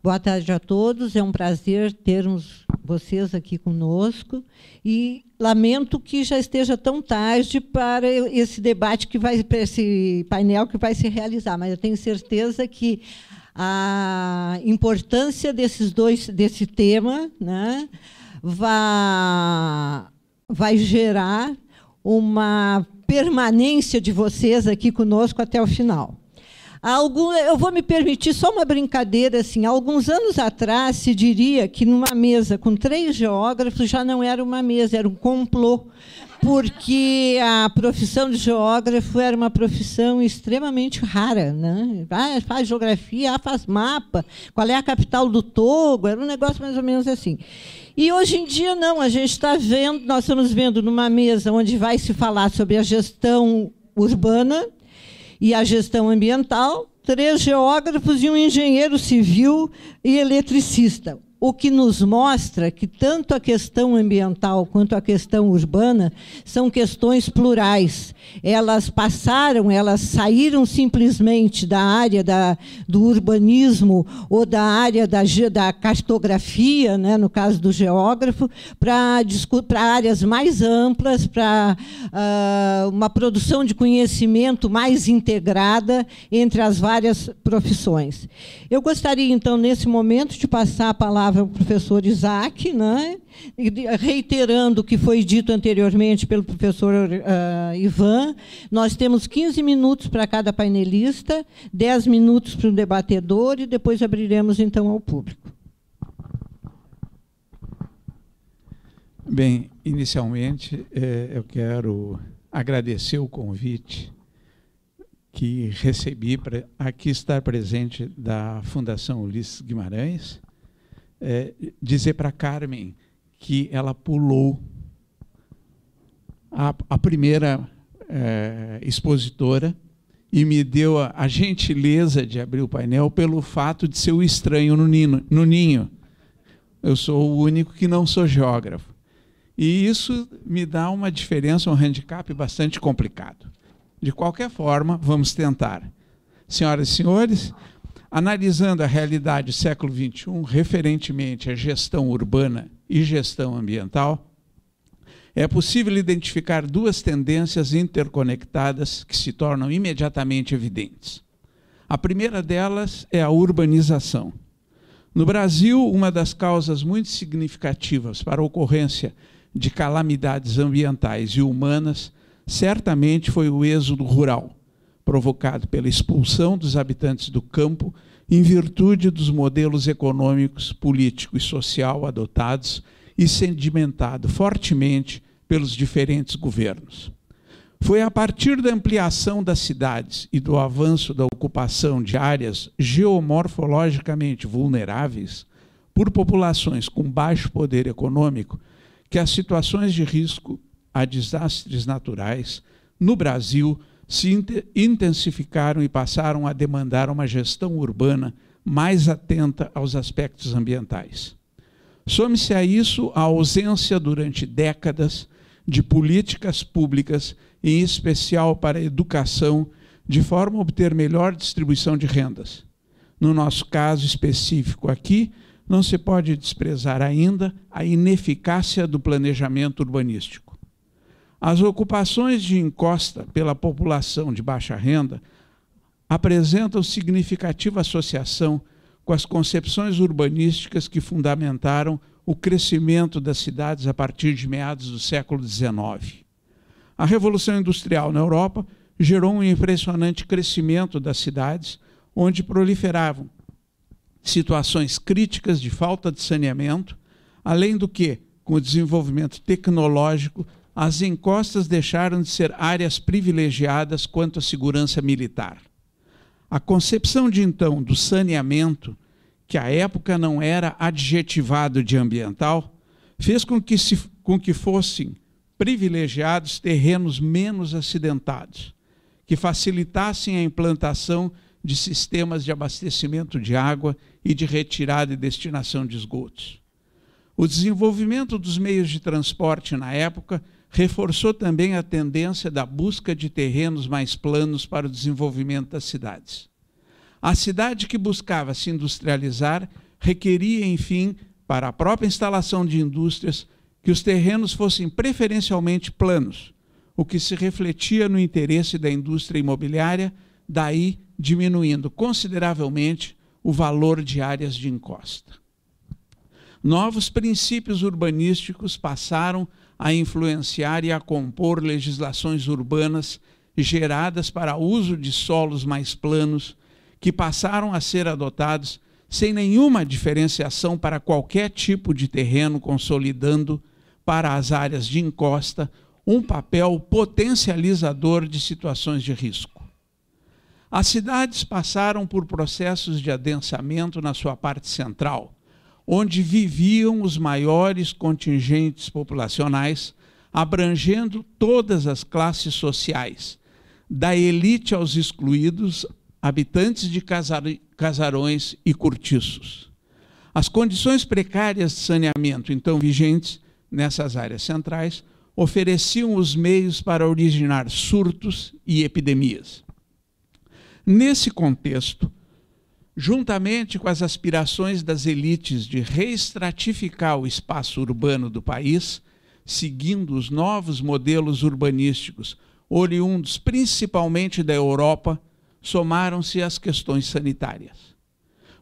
Boa tarde a todos, é um prazer termos vocês aqui conosco e lamento que já esteja tão tarde para esse debate para esse painel que vai se realizar, mas eu tenho certeza que a importância desse tema, né, vai gerar uma permanência de vocês aqui conosco até o final. Eu vou me permitir só uma brincadeira. Assim, há alguns anos atrás, se diria que numa mesa com 3 geógrafos já não era uma mesa, era um complô, porque a profissão de geógrafo era uma profissão extremamente rara, né? Faz geografia, faz mapa, qual é a capital do Togo, era um negócio mais ou menos assim. E hoje em dia não, a gente está vendo, nós estamos vendo numa mesa onde vai se falar sobre a gestão urbana e a gestão ambiental, 3 geógrafos e um engenheiro civil e eletricista. O que nos mostra que tanto a questão ambiental quanto a questão urbana são questões plurais. Elas saíram simplesmente da área do urbanismo ou da área da cartografia, né, no caso do geógrafo, para áreas mais amplas, para uma produção de conhecimento mais integrada entre as várias profissões. Eu gostaria, então, nesse momento, de passar a palavra ao professor Isaac, né? Reiterando o que foi dito anteriormente pelo professor Ivan. Nós temos 15 minutos para cada painelista, 10 minutos para o debatedor e depois abriremos, então, ao público. Bem, inicialmente, eu quero agradecer o convite que recebi para aqui estar presente da Fundação Ulisses Guimarães, dizer para a Carmen que ela pulou a primeira expositora e me deu a gentileza de abrir o painel pelo fato de ser o estranho no ninho. Eu sou o único que não sou geógrafo. E isso me dá uma diferença, um handicap bastante complicado. De qualquer forma, vamos tentar. Senhoras e senhores, analisando a realidade do século XXI, referentemente à gestão urbana e gestão ambiental, é possível identificar 2 tendências interconectadas que se tornam imediatamente evidentes. A primeira delas é a urbanização. No Brasil, uma das causas muito significativas para a ocorrência de calamidades ambientais e humanas certamente foi o êxodo rural, provocado pela expulsão dos habitantes do campo em virtude dos modelos econômicos, político e social adotados e sedimentado fortemente pelos diferentes governos. Foi a partir da ampliação das cidades e do avanço da ocupação de áreas geomorfologicamente vulneráveis por populações com baixo poder econômico que as situações de risco a desastres naturais no Brasil se intensificaram e passaram a demandar uma gestão urbana mais atenta aos aspectos ambientais. Some-se a isso a ausência durante décadas de políticas públicas, em especial para a educação, de forma a obter melhor distribuição de rendas. No nosso caso específico aqui, não se pode desprezar ainda a ineficácia do planejamento urbanístico. As ocupações de encosta pela população de baixa renda apresentam significativa associação com as concepções urbanísticas que fundamentaram o crescimento das cidades a partir de meados do século XIX. A Revolução Industrial na Europa gerou um impressionante crescimento das cidades, onde proliferavam situações críticas de falta de saneamento, além do que, com o desenvolvimento tecnológico, as encostas deixaram de ser áreas privilegiadas quanto à segurança militar. A concepção de então do saneamento, que à época não era adjetivado de ambiental, fez com que fossem privilegiados terrenos menos acidentados, que facilitassem a implantação de sistemas de abastecimento de água e de retirada e destinação de esgotos. O desenvolvimento dos meios de transporte na época reforçou também a tendência da busca de terrenos mais planos para o desenvolvimento das cidades. A cidade que buscava se industrializar requeria, enfim, para a própria instalação de indústrias, que os terrenos fossem preferencialmente planos, o que se refletia no interesse da indústria imobiliária, daí diminuindo consideravelmente o valor de áreas de encosta. Novos princípios urbanísticos passaram a influenciar e a compor legislações urbanas geradas para uso de solos mais planos, que passaram a ser adotados sem nenhuma diferenciação para qualquer tipo de terreno, consolidando para as áreas de encosta um papel potencializador de situações de risco. As cidades passaram por processos de adensamento na sua parte central, onde viviam os maiores contingentes populacionais, abrangendo todas as classes sociais, da elite aos excluídos, habitantes de casarões e cortiços. As condições precárias de saneamento, então vigentes nessas áreas centrais, ofereciam os meios para originar surtos e epidemias. Nesse contexto, juntamente com as aspirações das elites de reestratificar o espaço urbano do país, seguindo os novos modelos urbanísticos, oriundos principalmente da Europa, somaram-se as questões sanitárias.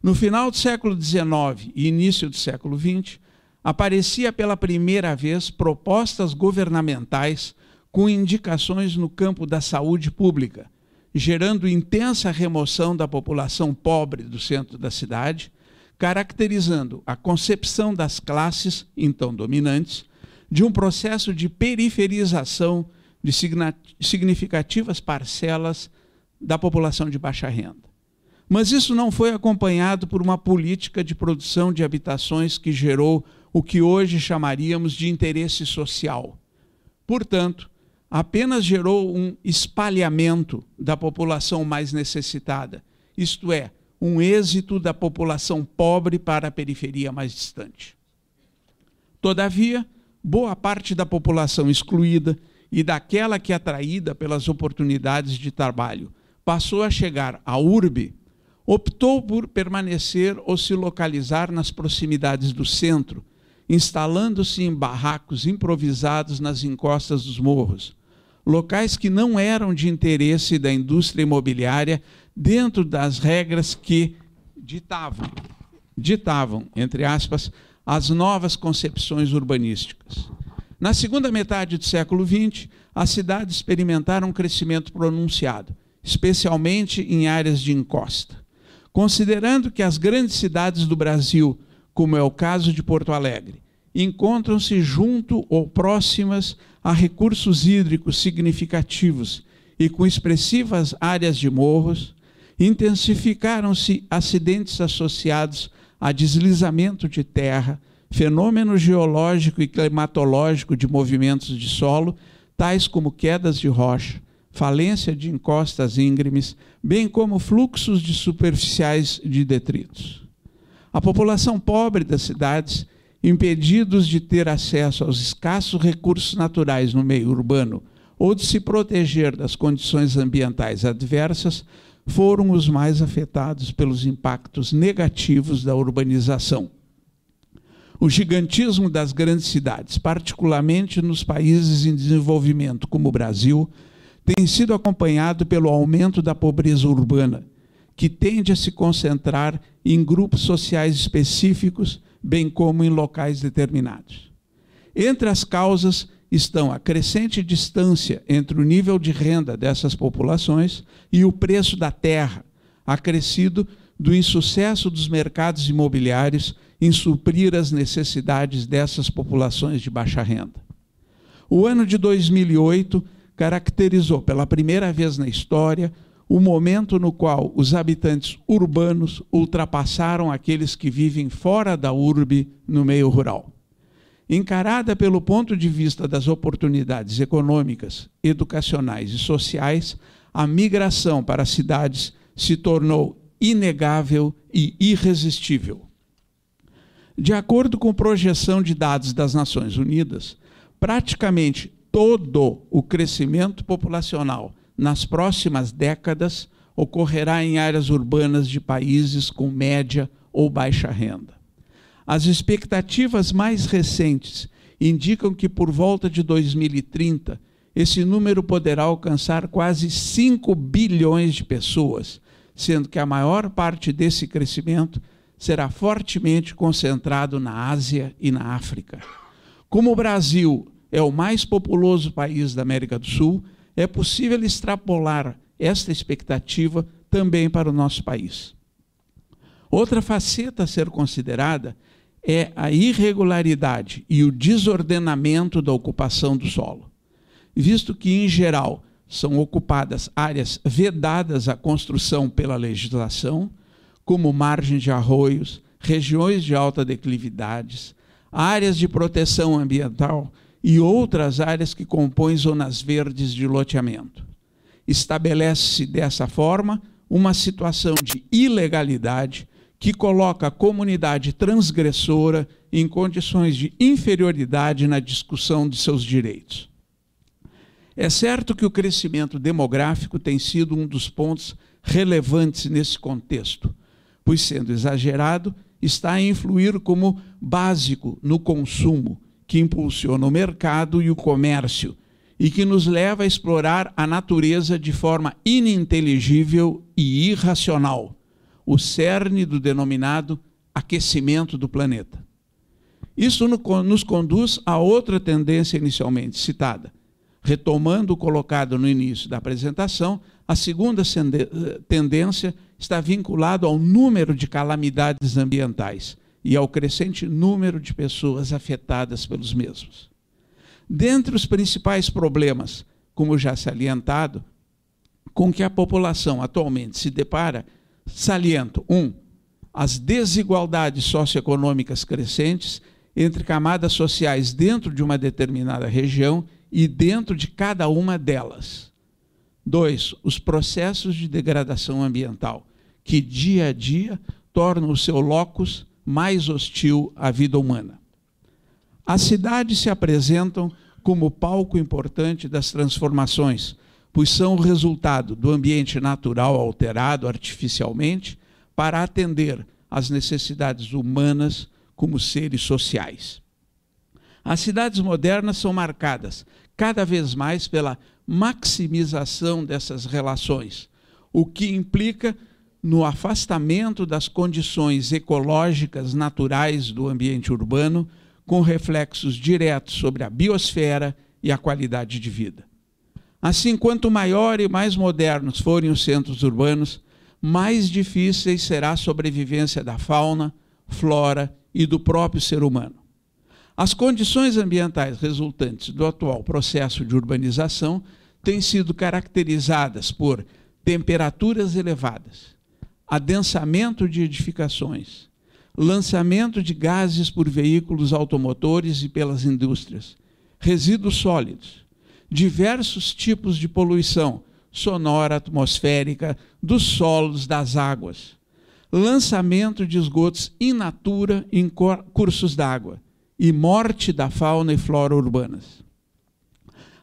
No final do século XIX e início do século XX, aparecia pela primeira vez propostas governamentais com indicações no campo da saúde pública, gerando intensa remoção da população pobre do centro da cidade, caracterizando a concepção das classes, então dominantes, de um processo de periferização de significativas parcelas da população de baixa renda. Mas isso não foi acompanhado por uma política de produção de habitações que gerou o que hoje chamaríamos de interesse social. Portanto, apenas gerou um espalhamento da população mais necessitada, isto é, um êxito da população pobre para a periferia mais distante. Todavia, boa parte da população excluída e daquela que, atraída pelas oportunidades de trabalho, passou a chegar à urbe, optou por permanecer ou se localizar nas proximidades do centro, instalando-se em barracos improvisados nas encostas dos morros, locais que não eram de interesse da indústria imobiliária dentro das regras que ditavam, entre aspas, as novas concepções urbanísticas. Na segunda metade do século XX, as cidades experimentaram um crescimento pronunciado, especialmente em áreas de encosta. Considerando que as grandes cidades do Brasil, como é o caso de Porto Alegre, encontram-se junto ou próximas a recursos hídricos significativos e com expressivas áreas de morros, intensificaram-se acidentes associados a deslizamento de terra, fenômeno geológico e climatológico de movimentos de solo, tais como quedas de rocha, falência de encostas íngremes, bem como fluxos de superficiais de detritos. A população pobre das cidades, impedidos de ter acesso aos escassos recursos naturais no meio urbano ou de se proteger das condições ambientais adversas, foram os mais afetados pelos impactos negativos da urbanização. O gigantismo das grandes cidades, particularmente nos países em desenvolvimento como o Brasil, tem sido acompanhado pelo aumento da pobreza urbana, que tende a se concentrar em grupos sociais específicos, bem como em locais determinados. Entre as causas estão a crescente distância entre o nível de renda dessas populações e o preço da terra, acrescido do insucesso dos mercados imobiliários em suprir as necessidades dessas populações de baixa renda. O ano de 2008 caracterizou pela primeira vez na história o momento no qual os habitantes urbanos ultrapassaram aqueles que vivem fora da urbe no meio rural. Encarada pelo ponto de vista das oportunidades econômicas, educacionais e sociais, a migração para as cidades se tornou inegável e irresistível. De acordo com projeção de dados das Nações Unidas, praticamente todo o crescimento populacional nas próximas décadas ocorrerá em áreas urbanas de países com média ou baixa renda. As expectativas mais recentes indicam que por volta de 2030, esse número poderá alcançar quase 5 bilhões de pessoas, sendo que a maior parte desse crescimento será fortemente concentrado na Ásia e na África. Como o Brasil é o mais populoso país da América do Sul, é possível extrapolar esta expectativa também para o nosso país. Outra faceta a ser considerada é a irregularidade e o desordenamento da ocupação do solo, visto que, em geral, são ocupadas áreas vedadas à construção pela legislação, como margens de arroios, regiões de alta declividades, áreas de proteção ambiental e outras áreas que compõem zonas verdes de loteamento. Estabelece-se dessa forma uma situação de ilegalidade que coloca a comunidade transgressora em condições de inferioridade na discussão de seus direitos. É certo que o crescimento demográfico tem sido um dos pontos relevantes nesse contexto, pois, sendo exagerado, está a influir como básico no consumo, que impulsiona o mercado e o comércio, e que nos leva a explorar a natureza de forma ininteligível e irracional, o cerne do denominado aquecimento do planeta. Isso nos conduz a outra tendência inicialmente citada. Retomando o colocado no início da apresentação, a segunda tendência está vinculada ao número de calamidades ambientais e ao crescente número de pessoas afetadas pelos mesmos. Dentre os principais problemas, como já salientado, com que a população atualmente se depara, saliento: 1. As desigualdades socioeconômicas crescentes entre camadas sociais dentro de uma determinada região e dentro de cada uma delas. 2. Os processos de degradação ambiental, que dia a dia tornam o seu locus mais hostil à vida humana. As cidades se apresentam como palco importante das transformações, pois são o resultado do ambiente natural alterado artificialmente para atender às necessidades humanas como seres sociais. As cidades modernas são marcadas cada vez mais pela maximização dessas relações, o que implica no afastamento das condições ecológicas naturais do ambiente urbano, com reflexos diretos sobre a biosfera e a qualidade de vida. Assim, quanto maior e mais modernos forem os centros urbanos, mais difícil será a sobrevivência da fauna, flora e do próprio ser humano. As condições ambientais resultantes do atual processo de urbanização têm sido caracterizadas por temperaturas elevadas, adensamento de edificações, lançamento de gases por veículos automotores e pelas indústrias, resíduos sólidos, diversos tipos de poluição sonora, atmosférica, dos solos, das águas, lançamento de esgotos in natura em cursos d'água e morte da fauna e flora urbanas.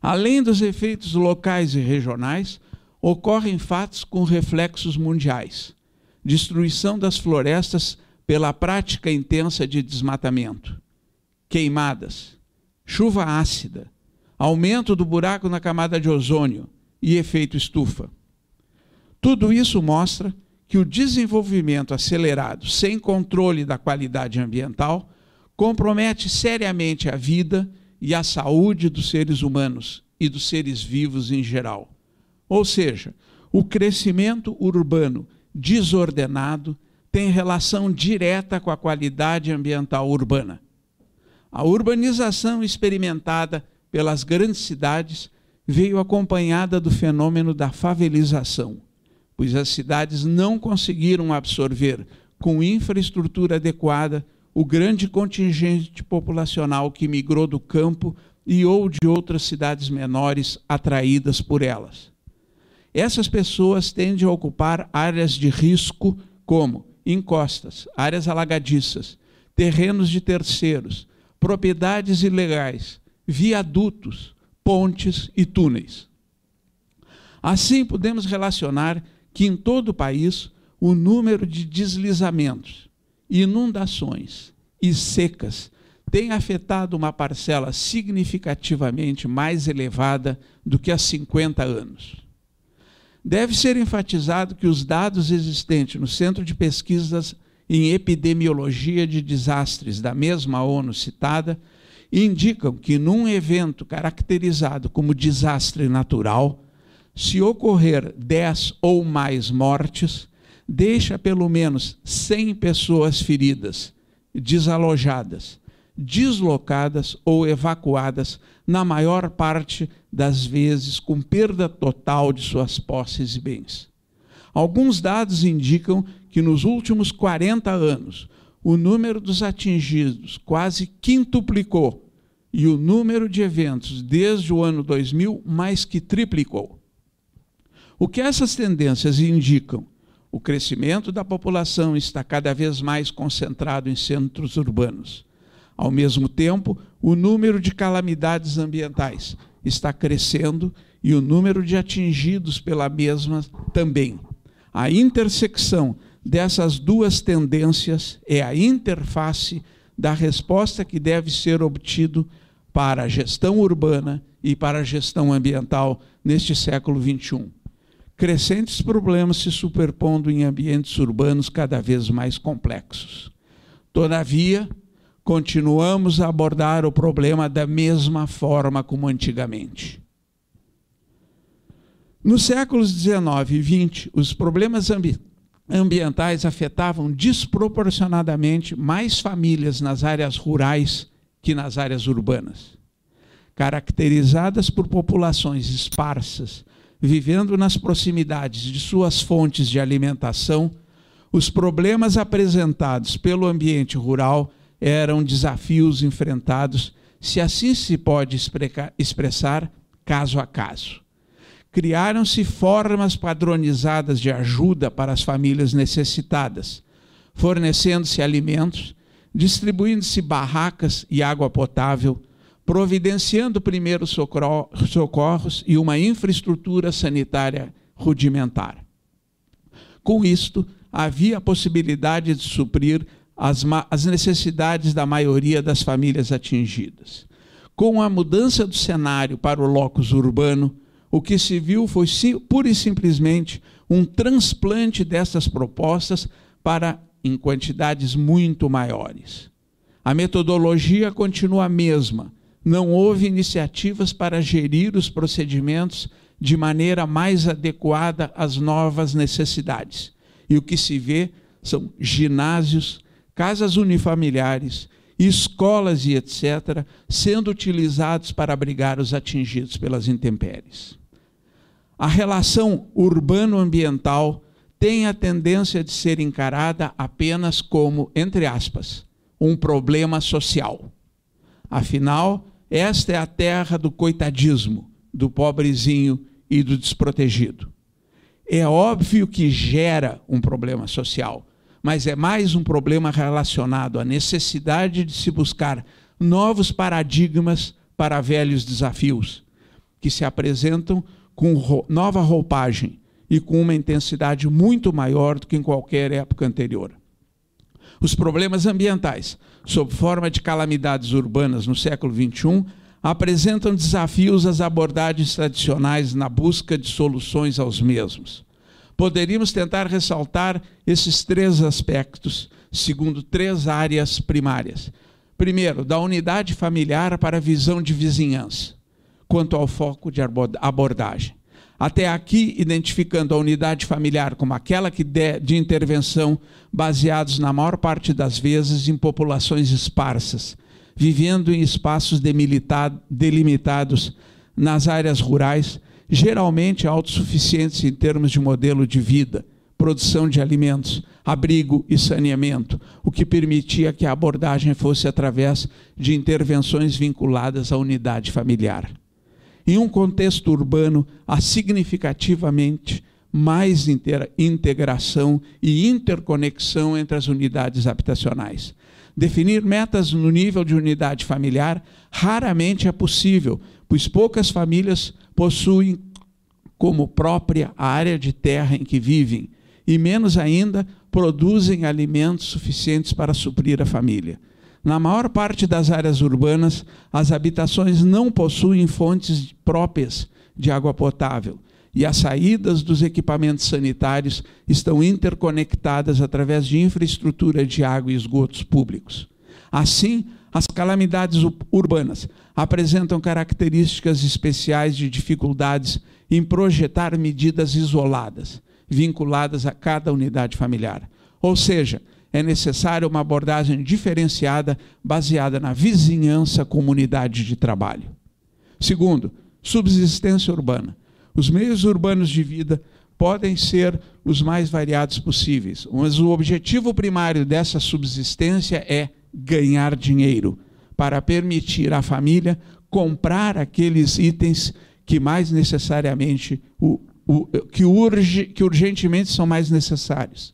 Além dos efeitos locais e regionais, ocorrem fatos com reflexos mundiais: destruição das florestas pela prática intensa de desmatamento, queimadas, chuva ácida, aumento do buraco na camada de ozônio e efeito estufa. Tudo isso mostra que o desenvolvimento acelerado, sem controle da qualidade ambiental, compromete seriamente a vida e a saúde dos seres humanos e dos seres vivos em geral. Ou seja, o crescimento urbano desordenado tem relação direta com a qualidade ambiental urbana. A urbanização experimentada pelas grandes cidades veio acompanhada do fenômeno da favelização, pois as cidades não conseguiram absorver com infraestrutura adequada o grande contingente populacional que migrou do campo e ou de outras cidades menores atraídas por elas. Essas pessoas tendem a ocupar áreas de risco como encostas, áreas alagadiças, terrenos de terceiros, propriedades ilegais, viadutos, pontes e túneis. Assim, podemos relacionar que em todo o país o número de deslizamentos, inundações, e secas têm afetado uma parcela significativamente mais elevada do que há 50 anos. Deve ser enfatizado que os dados existentes no Centro de Pesquisas em Epidemiologia de Desastres da mesma ONU citada indicam que num evento caracterizado como desastre natural, se ocorrer 10 ou mais mortes, deixa pelo menos 100 pessoas feridas, desalojadas, deslocadas ou evacuadas, na maior parte das vezes com perda total de suas posses e bens. Alguns dados indicam que nos últimos 40 anos, o número dos atingidos quase quintuplicou e o número de eventos desde o ano 2000 mais que triplicou. O que essas tendências indicam? O crescimento da população está cada vez mais concentrado em centros urbanos. Ao mesmo tempo, o número de calamidades ambientais está crescendo e o número de atingidos pela mesma também. A intersecção dessas duas tendências é a interface da resposta que deve ser obtido para a gestão urbana e para a gestão ambiental neste século XXI. Crescentes problemas se superpondo em ambientes urbanos cada vez mais complexos. Todavia, continuamos a abordar o problema da mesma forma como antigamente. Nos séculos XIX e XX, os problemas ambientais afetavam desproporcionadamente mais famílias nas áreas rurais que nas áreas urbanas. Caracterizadas por populações esparsas, vivendo nas proximidades de suas fontes de alimentação, os problemas apresentados pelo ambiente rural eram desafios enfrentados, se assim se pode expressar, caso a caso. Criaram-se formas padronizadas de ajuda para as famílias necessitadas, fornecendo-se alimentos, distribuindo-se barracas e água potável, providenciando primeiros socorros e uma infraestrutura sanitária rudimentar. Com isto, havia a possibilidade de suprir as necessidades da maioria das famílias atingidas. Com a mudança do cenário para o locus urbano, o que se viu foi pura e simplesmente um transplante dessas propostas para em quantidades muito maiores. A metodologia continua a mesma. Não houve iniciativas para gerir os procedimentos de maneira mais adequada às novas necessidades. E o que se vê são ginásios, casas unifamiliares, escolas e etc., sendo utilizados para abrigar os atingidos pelas intempéries. A relação urbano-ambiental tem a tendência de ser encarada apenas como, entre aspas, um problema social. Afinal, esta é a terra do coitadismo, do pobrezinho e do desprotegido. É óbvio que gera um problema social, mas é mais um problema relacionado à necessidade de se buscar novos paradigmas para velhos desafios, que se apresentam com nova roupagem e com uma intensidade muito maior do que em qualquer época anterior. Os problemas ambientais, sob forma de calamidades urbanas no século XXI, apresentam desafios às abordagens tradicionais na busca de soluções aos mesmos. Poderíamos tentar ressaltar esses três aspectos, segundo três áreas primárias. Primeiro, da unidade familiar para a visão de vizinhança, quanto ao foco de abordagem. Até aqui, identificando a unidade familiar como aquela de intervenção baseados, na maior parte das vezes, em populações esparsas, vivendo em espaços delimitados nas áreas rurais, geralmente autossuficientes em termos de modelo de vida, produção de alimentos, abrigo e saneamento, o que permitia que a abordagem fosse através de intervenções vinculadas à unidade familiar. Em um contexto urbano, há significativamente mais integração e interconexão entre as unidades habitacionais. Definir metas no nível de unidade familiar raramente é possível, pois poucas famílias possuem como própria a área de terra em que vivem, e menos ainda produzem alimentos suficientes para suprir a família. Na maior parte das áreas urbanas, as habitações não possuem fontes próprias de água potável e as saídas dos equipamentos sanitários estão interconectadas através de infraestrutura de água e esgotos públicos. Assim, as calamidades urbanas apresentam características especiais de dificuldades em projetar medidas isoladas, vinculadas a cada unidade familiar. Ou seja, é necessária uma abordagem diferenciada, baseada na vizinhança, comunidade de trabalho. Segundo, subsistência urbana. Os meios urbanos de vida podem ser os mais variados possíveis, mas o objetivo primário dessa subsistência é ganhar dinheiro, para permitir à família comprar aqueles itens que mais necessariamente, que urgentemente são mais necessários.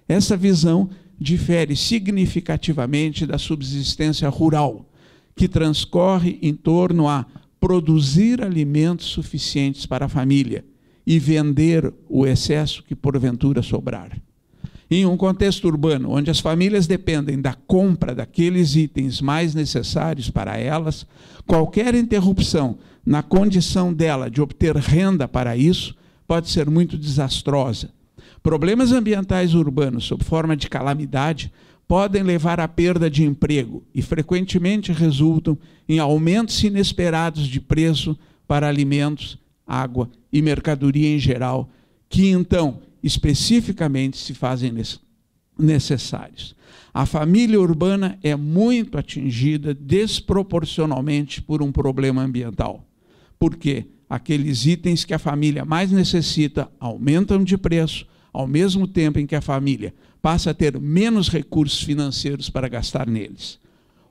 Essa visão difere significativamente da subsistência rural, que transcorre em torno a produzir alimentos suficientes para a família e vender o excesso que porventura sobrar. Em um contexto urbano, onde as famílias dependem da compra daqueles itens mais necessários para elas, qualquer interrupção na condição dela de obter renda para isso pode ser muito desastrosa. Problemas ambientais urbanos, sob forma de calamidade, podem levar à perda de emprego e frequentemente resultam em aumentos inesperados de preço para alimentos, água e mercadoria em geral, que então especificamente se fazem necessários. A família urbana é muito atingida desproporcionalmente por um problema ambiental, porque aqueles itens que a família mais necessita aumentam de preço, ao mesmo tempo em que a família passa a ter menos recursos financeiros para gastar neles.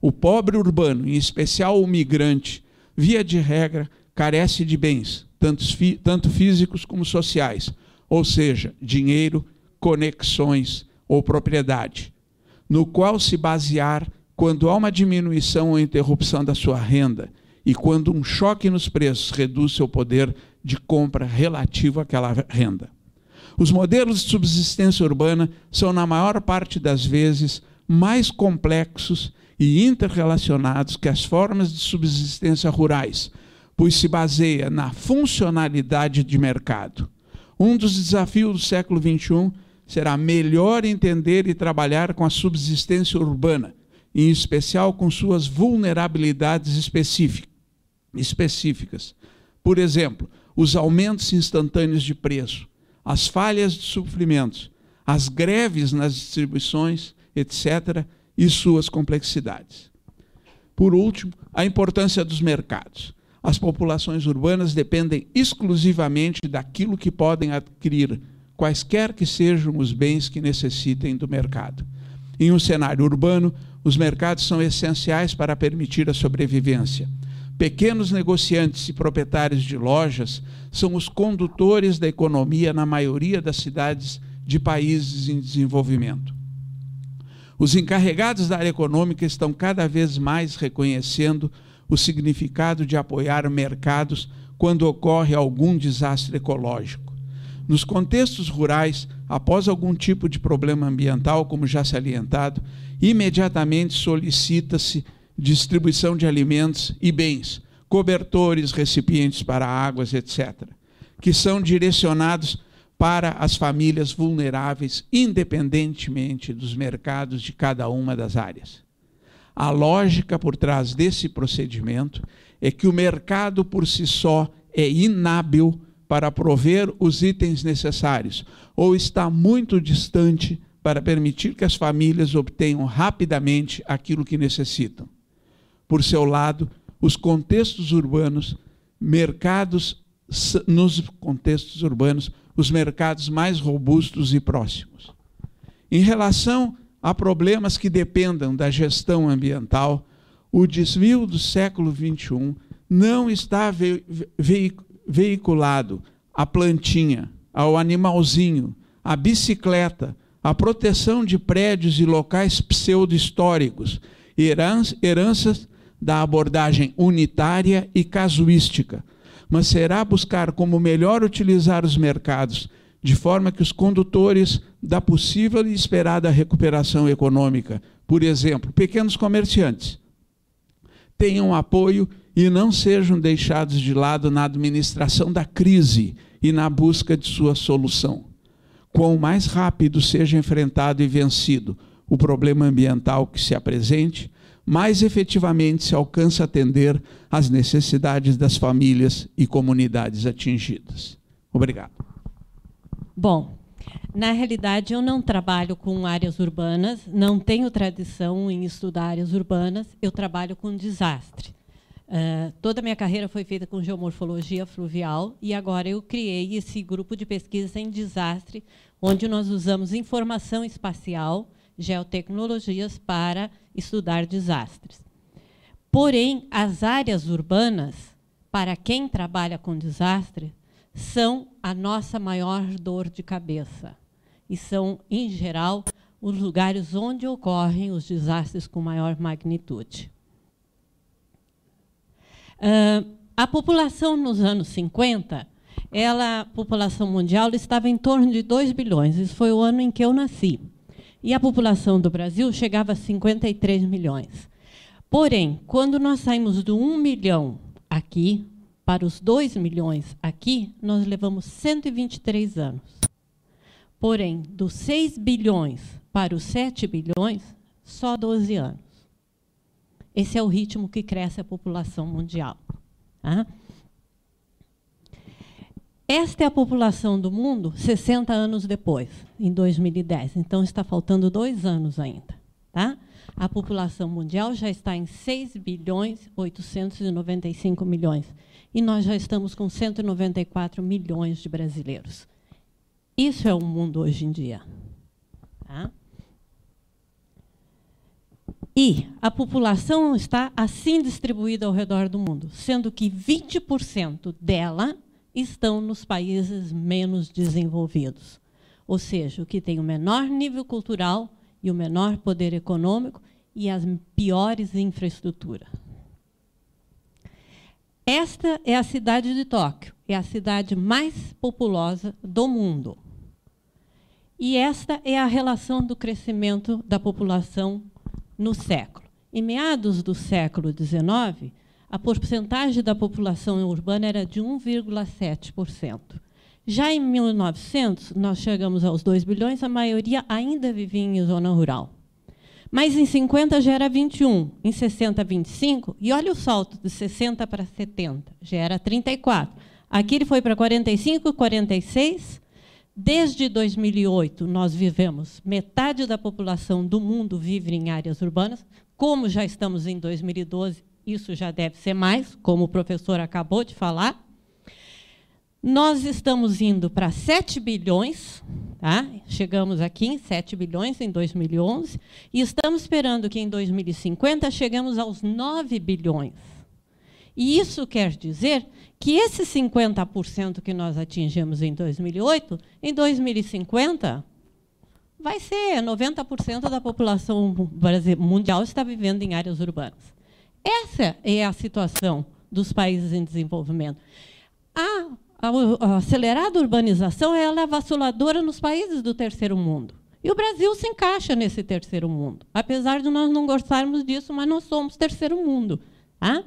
O pobre urbano, em especial o migrante, via de regra, carece de bens, tanto físicos como sociais, ou seja, dinheiro, conexões ou propriedade, no qual se basear quando há uma diminuição ou interrupção da sua renda e quando um choque nos preços reduz seu poder de compra relativo àquela renda. Os modelos de subsistência urbana são, na maior parte das vezes, mais complexos e interrelacionados que as formas de subsistência rurais, pois se baseia na funcionalidade de mercado. Um dos desafios do século XXI será melhor entender e trabalhar com a subsistência urbana, em especial com suas vulnerabilidades específicas. Por exemplo, os aumentos instantâneos de preço, as falhas de suprimentos, as greves nas distribuições, etc., e suas complexidades. Por último, a importância dos mercados. As populações urbanas dependem exclusivamente daquilo que podem adquirir, quaisquer que sejam os bens que necessitem do mercado. Em um cenário urbano, os mercados são essenciais para permitir a sobrevivência. Pequenos negociantes e proprietários de lojas são os condutores da economia na maioria das cidades de países em desenvolvimento. Os encarregados da área econômica estão cada vez mais reconhecendo o significado de apoiar mercados quando ocorre algum desastre ecológico. Nos contextos rurais, após algum tipo de problema ambiental, como já salientado, imediatamente solicita-se distribuição de alimentos e bens, cobertores, recipientes para águas, etc., que são direcionados para as famílias vulneráveis, independentemente dos mercados de cada uma das áreas. A lógica por trás desse procedimento é que o mercado por si só é inábil para prover os itens necessários ou está muito distante para permitir que as famílias obtenham rapidamente aquilo que necessitam. Por seu lado, os contextos urbanos, os mercados mais robustos e próximos. Em relação a problemas que dependam da gestão ambiental, o desvio do século XXI não está veiculado à plantinha, ao animalzinho, à bicicleta, à proteção de prédios e locais pseudo-históricos, heranças da abordagem unitária e casuística, mas será buscar como melhor utilizar os mercados de forma que os condutores da possível e esperada recuperação econômica, por exemplo, pequenos comerciantes, tenham apoio e não sejam deixados de lado na administração da crise e na busca de sua solução. Quanto mais rápido seja enfrentado e vencido o problema ambiental que se apresente, mais efetivamente se alcança atender às necessidades das famílias e comunidades atingidas. Obrigado. Bom, na realidade, eu não trabalho com áreas urbanas, não tenho tradição em estudar áreas urbanas, eu trabalho com desastre. Toda a minha carreira foi feita com geomorfologia fluvial e agora eu criei esse grupo de pesquisa em desastre, onde nós usamos informação espacial, geotecnologias para estudar desastres. Porém, as áreas urbanas, para quem trabalha com desastre, são a nossa maior dor de cabeça. E são, em geral, os lugares onde ocorrem os desastres com maior magnitude. A população nos anos 50, a população mundial estava em torno de 2 bilhões. Isso foi o ano em que eu nasci. E a população do Brasil chegava a 53 milhões. Porém, quando nós saímos do 1 milhão aqui para os 2 milhões aqui, nós levamos 123 anos. Porém, dos 6 bilhões para os 7 bilhões, só 12 anos. Esse é o ritmo que cresce a população mundial. Tá? Esta é a população do mundo 60 anos depois, em 2010. Então, está faltando 2 anos ainda. Tá? A população mundial já está em 6 bilhões 895 milhões. E nós já estamos com 194 milhões de brasileiros. Isso é o mundo hoje em dia. Tá? E a população está assim distribuída ao redor do mundo, sendo que 20% dela estão nos países menos desenvolvidos. Ou seja, o que tem o menor nível cultural e o menor poder econômico e as piores infraestruturas. Esta é a cidade de Tóquio, é a cidade mais populosa do mundo. E esta é a relação do crescimento da população no século. Em meados do século XIX, a porcentagem da população urbana era de 1,7%. Já em 1900, nós chegamos aos 2 bilhões, a maioria ainda vivia em zona rural. Mas em 50 já era 21, em 60, 25, e olha o salto de 60 para 70, já era 34. Aqui ele foi para 45, 46. Desde 2008, nós vivemos, metade da população do mundo vive em áreas urbanas. Como já estamos em 2012, isso já deve ser mais, como o professor acabou de falar. Nós estamos indo para 7 bilhões, tá? Chegamos aqui em 7 bilhões em 2011, e estamos esperando que em 2050 chegamos aos 9 bilhões. E isso quer dizer que esse 50% que nós atingimos em 2008, em 2050, vai ser 90% da população mundial está vivendo em áreas urbanas. Essa é a situação dos países em desenvolvimento. A acelerada urbanização ela é avassaladora nos países do terceiro mundo. E o Brasil se encaixa nesse terceiro mundo. Apesar de nós não gostarmos disso, mas nós somos terceiro mundo. Tá?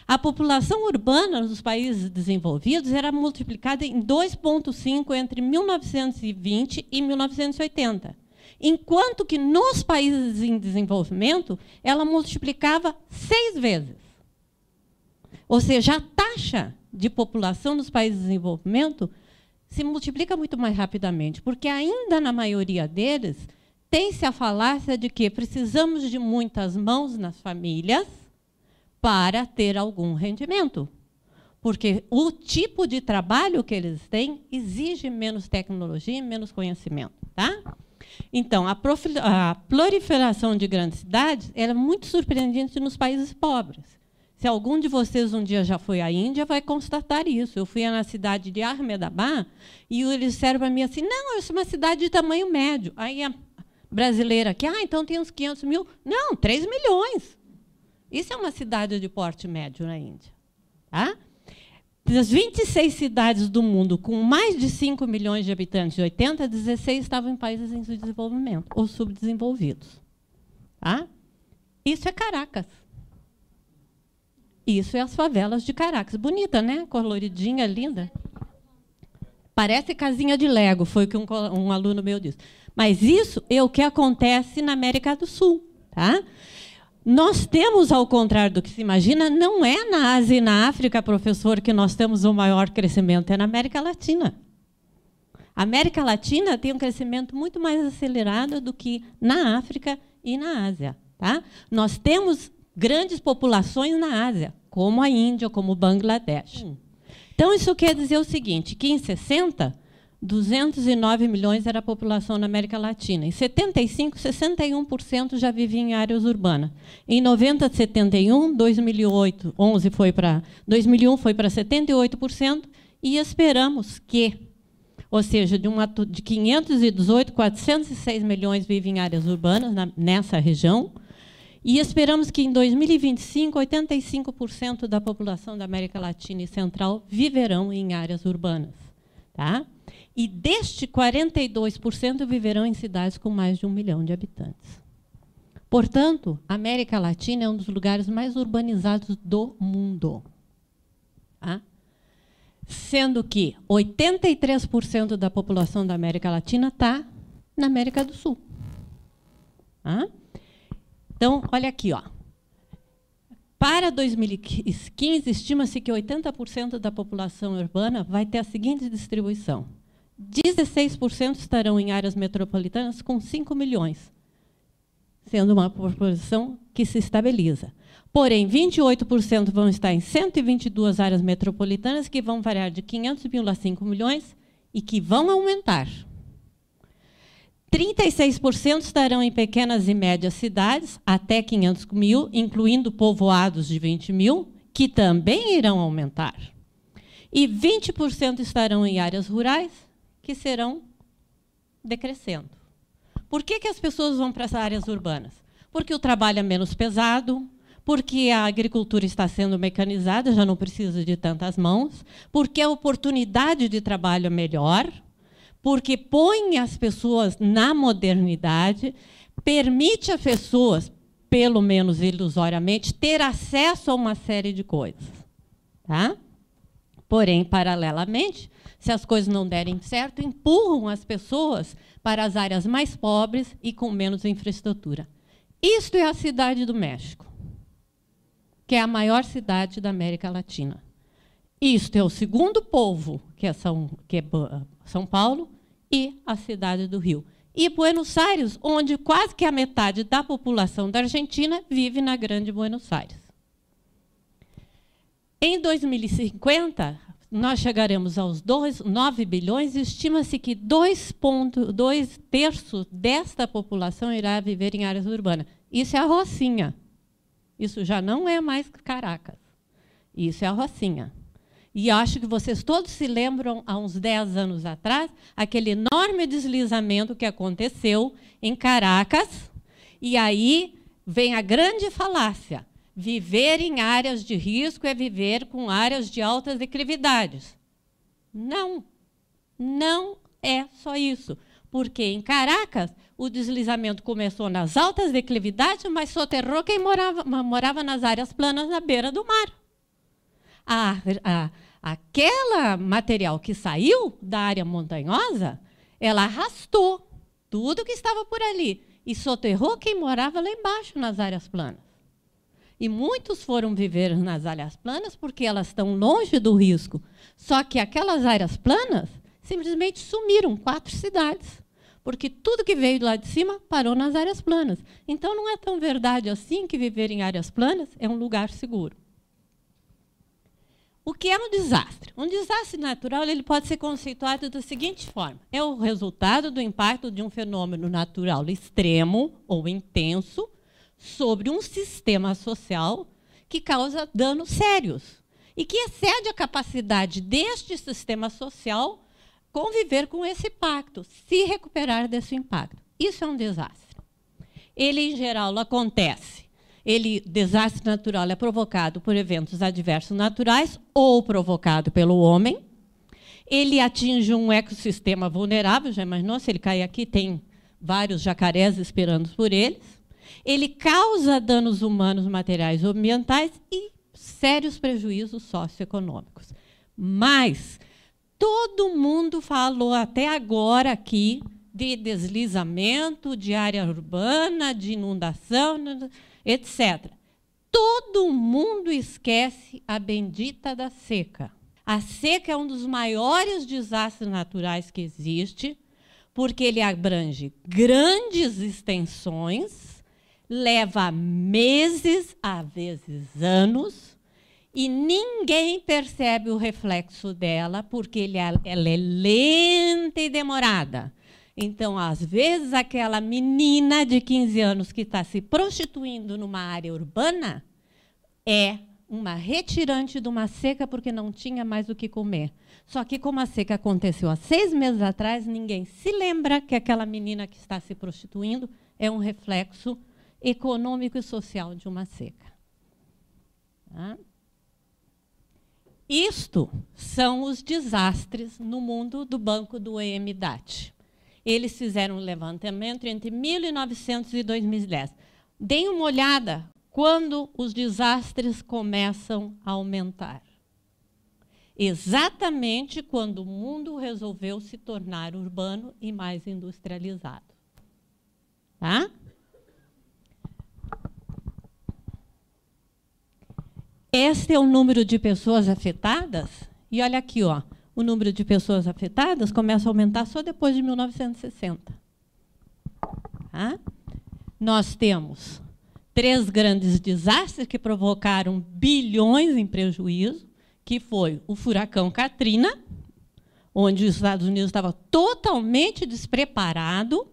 A população urbana nos países desenvolvidos era multiplicada em 2,5 entre 1920 e 1980. Enquanto que nos países em desenvolvimento, ela multiplicava 6 vezes. Ou seja, a taxa de população nos países em desenvolvimento se multiplica muito mais rapidamente, porque ainda na maioria deles tem-se a falácia de que precisamos de muitas mãos nas famílias para ter algum rendimento. Porque o tipo de trabalho que eles têm exige menos tecnologia e menos conhecimento. Tá? Então, a proliferação de grandes cidades é muito surpreendente nos países pobres. Se algum de vocês um dia já foi à Índia, vai constatar isso. Eu fui na cidade de Ahmedabad e eles disseram para mim assim, não, essa é uma cidade de tamanho médio. Aí a brasileira aqui, então tem uns 500 mil. Não, 3 milhões. Isso é uma cidade de porte médio na Índia. Tá? Das 26 cidades do mundo com mais de 5 milhões de habitantes, 16 estavam em países em desenvolvimento ou subdesenvolvidos. Tá? Isso é Caracas. Isso é as favelas de Caracas. Bonita, né? Coloridinha, linda. Parece casinha de Lego, foi o que um aluno meu disse. Mas isso é o que acontece na América do Sul. Tá? Nós temos, ao contrário do que se imagina, não é na Ásia e na África, professor, que nós temos o maior crescimento, é na América Latina. A América Latina tem um crescimento muito mais acelerado do que na África e na Ásia. Tá? Nós temos grandes populações na Ásia, como a Índia, como o Bangladesh. Então, isso quer dizer o seguinte, que em 60, 209 milhões era a população na América Latina. Em 75, 61% já vivia em áreas urbanas. Em 90, 71, 2008, 2001 foi para 78%, e esperamos que, ou seja, de 518, 406 milhões vivem em áreas urbanas nessa região, e esperamos que, em 2025, 85% da população da América Latina e Central viverão em áreas urbanas. Tá? E deste, 42% viverão em cidades com mais de 1 milhão de habitantes. Portanto, a América Latina é um dos lugares mais urbanizados do mundo. Tá? Sendo que 83% da população da América Latina está na América do Sul. Tá? Então, olha aqui, ó. Para 2015, estima-se que 80% da população urbana vai ter a seguinte distribuição. 16% estarão em áreas metropolitanas com 5 milhões, sendo uma proporção que se estabiliza. Porém, 28% vão estar em 122 áreas metropolitanas, que vão variar de 500 mil a 5 milhões e que vão aumentar. 36% estarão em pequenas e médias cidades, até 500 mil, incluindo povoados de 20 mil, que também irão aumentar. E 20% estarão em áreas rurais, que serão decrescendo. Por que as pessoas vão para as áreas urbanas? Porque o trabalho é menos pesado, porque a agricultura está sendo mecanizada, já não precisa de tantas mãos, porque a oportunidade de trabalho é melhor, porque põe as pessoas na modernidade, permite às pessoas, pelo menos ilusoriamente, ter acesso a uma série de coisas. Tá? Porém, paralelamente, se as coisas não derem certo, empurram as pessoas para as áreas mais pobres e com menos infraestrutura. Isto é a cidade do México, que é a maior cidade da América Latina. Isto é o segundo povo, que é São Paulo, e a cidade do Rio. E Buenos Aires, onde quase que a metade da população da Argentina vive na Grande Buenos Aires. Em 2050, nós chegaremos aos 9 bilhões e estima-se que 2/3 desta população irá viver em áreas urbanas. Isso é a Rocinha. Isso já não é mais Caracas. Isso é a Rocinha. E acho que vocês todos se lembram, há uns 10 anos atrás, aquele enorme deslizamento que aconteceu em Caracas. E aí vem a grande falácia. Viver em áreas de risco é viver com áreas de altas declividades. Não, não é só isso. Porque em Caracas, o deslizamento começou nas altas declividades, mas soterrou quem morava nas áreas planas na beira do mar. Aquela material que saiu da área montanhosa, ela arrastou tudo que estava por ali e soterrou quem morava lá embaixo, nas áreas planas. E muitos foram viver nas áreas planas porque elas estão longe do risco. Só que aquelas áreas planas simplesmente sumiram, 4 cidades. Porque tudo que veio lá de cima parou nas áreas planas. Então, não é tão verdade assim que viver em áreas planas é um lugar seguro. O que é um desastre? Um desastre natural ele pode ser conceituado da seguinte forma. É o resultado do impacto de um fenômeno natural extremo ou intenso sobre um sistema social que causa danos sérios e que excede a capacidade deste sistema social conviver com esse impacto, se recuperar desse impacto. Isso é um desastre. Ele, em geral, acontece Desastre natural é provocado por eventos adversos naturais ou provocado pelo homem. Ele atinge um ecossistema vulnerável, já imaginou? Se ele cair aqui, tem vários jacarés esperando por eles. Ele causa danos humanos, materiais ou ambientais e sérios prejuízos socioeconômicos. Mas todo mundo falou até agora aqui de deslizamento, de área urbana, de inundação, etc. Todo mundo esquece a bendita da seca. A seca é um dos maiores desastres naturais que existe, porque ele abrange grandes extensões, leva meses, às vezes anos, e ninguém percebe o reflexo dela, porque ela é lenta e demorada. Então, às vezes, aquela menina de 15 anos que está se prostituindo numa área urbana é uma retirante de uma seca porque não tinha mais o que comer. Só que, como a seca aconteceu há 6 meses atrás, ninguém se lembra que aquela menina que está se prostituindo é um reflexo econômico e social de uma seca. Tá? Isto são os desastres no mundo do Banco do EMDAT. Eles fizeram um levantamento entre 1900 e 2010. Deem uma olhada quando os desastres começam a aumentar. Exatamente quando o mundo resolveu se tornar urbano e mais industrializado. Tá? Este é o número de pessoas afetadas. E olha aqui, ó, o número de pessoas afetadas começa a aumentar só depois de 1960. Tá? Nós temos 3 grandes desastres que provocaram bilhões em prejuízo, que foi o furacão Katrina, onde os Estados Unidos estava totalmente despreparado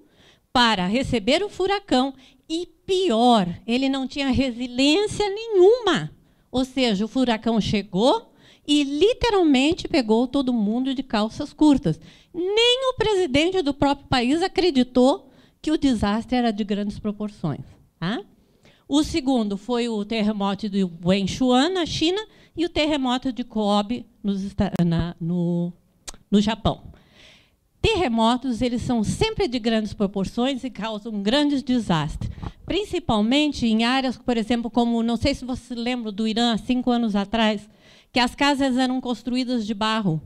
para receber o furacão. E pior, ele não tinha resiliência nenhuma. Ou seja, o furacão chegou e literalmente pegou todo mundo de calças curtas. Nem o presidente do próprio país acreditou que o desastre era de grandes proporções. Tá? O segundo foi o terremoto de Wenchuan, na China, e o terremoto de Kobe, no Japão. Terremotos, eles são sempre de grandes proporções e causam grandes desastres, principalmente em áreas, por exemplo, como, não sei se você lembra do Irã, há 5 anos atrás, que as casas eram construídas de barro.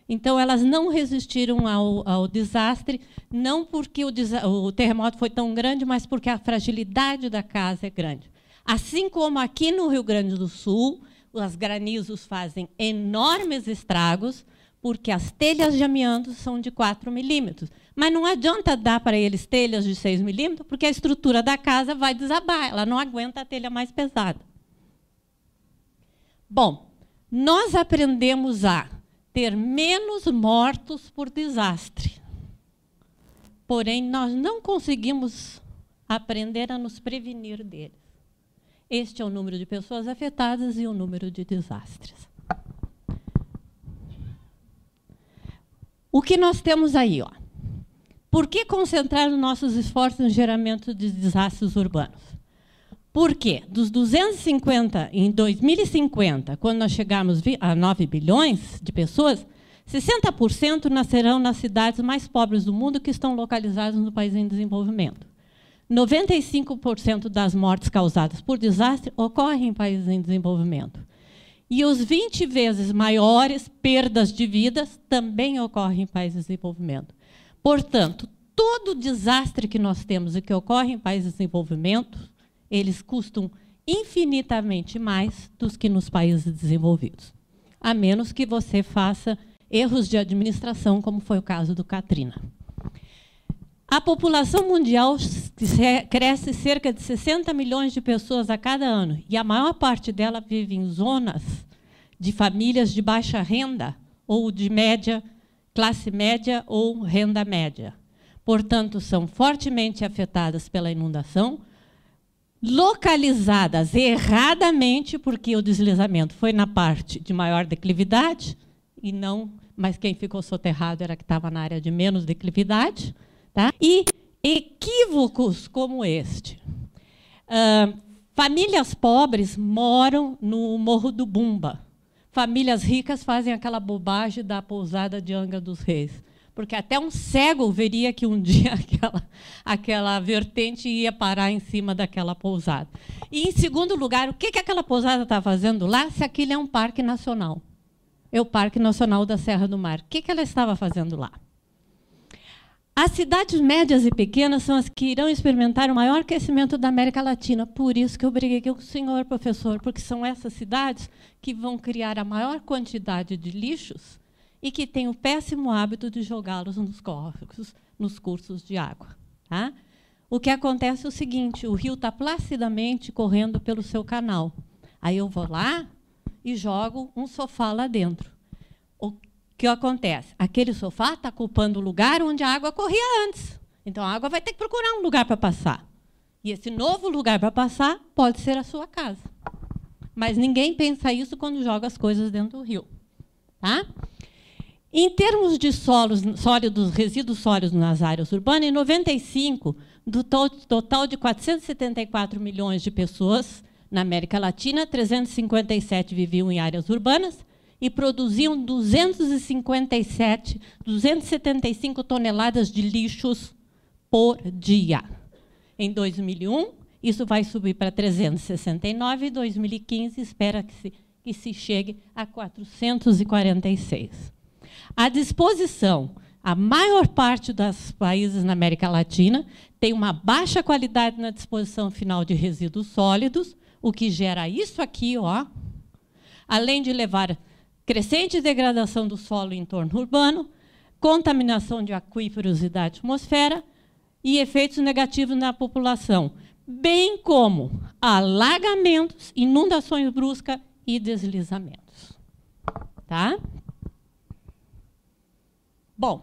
Então, elas não resistiram ao desastre, não porque o terremoto foi tão grande, mas porque a fragilidade da casa é grande. Assim como aqui no Rio Grande do Sul, os granizos fazem enormes estragos, porque as telhas de amianto são de 4 milímetros. Mas não adianta dar para eles telhas de 6 milímetros, porque a estrutura da casa vai desabar, ela não aguenta a telha mais pesada. Bom, nós aprendemos a ter menos mortos por desastre. Porém, nós não conseguimos aprender a nos prevenir deles. Este é o número de pessoas afetadas e o número de desastres. O que nós temos aí? Ó? Por que concentrar os nossos esforços no geramento de desastres urbanos? Porque dos 250 em 2050, quando nós chegarmos a 9 bilhões de pessoas, 60% nascerão nas cidades mais pobres do mundo que estão localizadas no país em desenvolvimento. 95% das mortes causadas por desastre ocorrem em países em desenvolvimento. E os 20 vezes maiores perdas de vidas também ocorrem em países em desenvolvimento. Portanto, todo desastre que nós temos e que ocorre em países em desenvolvimento, eles custam infinitamente mais do que nos países desenvolvidos. A menos que você faça erros de administração, como foi o caso do Katrina. A população mundial cresce cerca de 60 milhões de pessoas a cada ano, e a maior parte dela vive em zonas de famílias de baixa renda, ou de média, classe média ou renda média. Portanto, são fortemente afetadas pela inundação, localizadas erradamente, porque o deslizamento foi na parte de maior declividade, e não, mas quem ficou soterrado era que estava na área de menos declividade. Tá? E equívocos como este Famílias pobres moram no Morro do Bumba. Famílias ricas fazem aquela bobagem da pousada de Angra dos Reis. Porque até um cego veria que um dia aquela vertente ia parar em cima daquela pousada. E, em segundo lugar, o que aquela pousada está fazendo lá, se aquilo é um parque nacional? É o Parque Nacional da Serra do Mar. O que ela estava fazendo lá? As cidades médias e pequenas são as que irão experimentar o maior crescimento da América Latina. Por isso que eu briguei com o senhor, professor, porque são essas cidades que vão criar a maior quantidade de lixos e que têm o péssimo hábito de jogá-los nos córregos, nos cursos de água. Tá? O que acontece é o seguinte, o rio está placidamente correndo pelo seu canal. Aí eu vou lá e jogo um sofá lá dentro. O que acontece? Aquele sofá está ocupando o lugar onde a água corria antes. Então, a água vai ter que procurar um lugar para passar. E esse novo lugar para passar pode ser a sua casa. Mas ninguém pensa isso quando joga as coisas dentro do rio. Tá? Em termos de sólidos, resíduos sólidos nas áreas urbanas, em 95, do total de 474 milhões de pessoas na América Latina, 357 viviam em áreas urbanas e produziam 275 toneladas de lixos por dia. Em 2001, isso vai subir para 369, e em 2015 espera que se chegue a 446. A disposição, a maior parte dos países na América Latina tem uma baixa qualidade na disposição final de resíduos sólidos, o que gera isso aqui, ó, além de levar crescente degradação do solo em entorno urbano, contaminação de aquíferos e da atmosfera e efeitos negativos na população, bem como alagamentos, inundações bruscas e deslizamentos. Tá? Bom,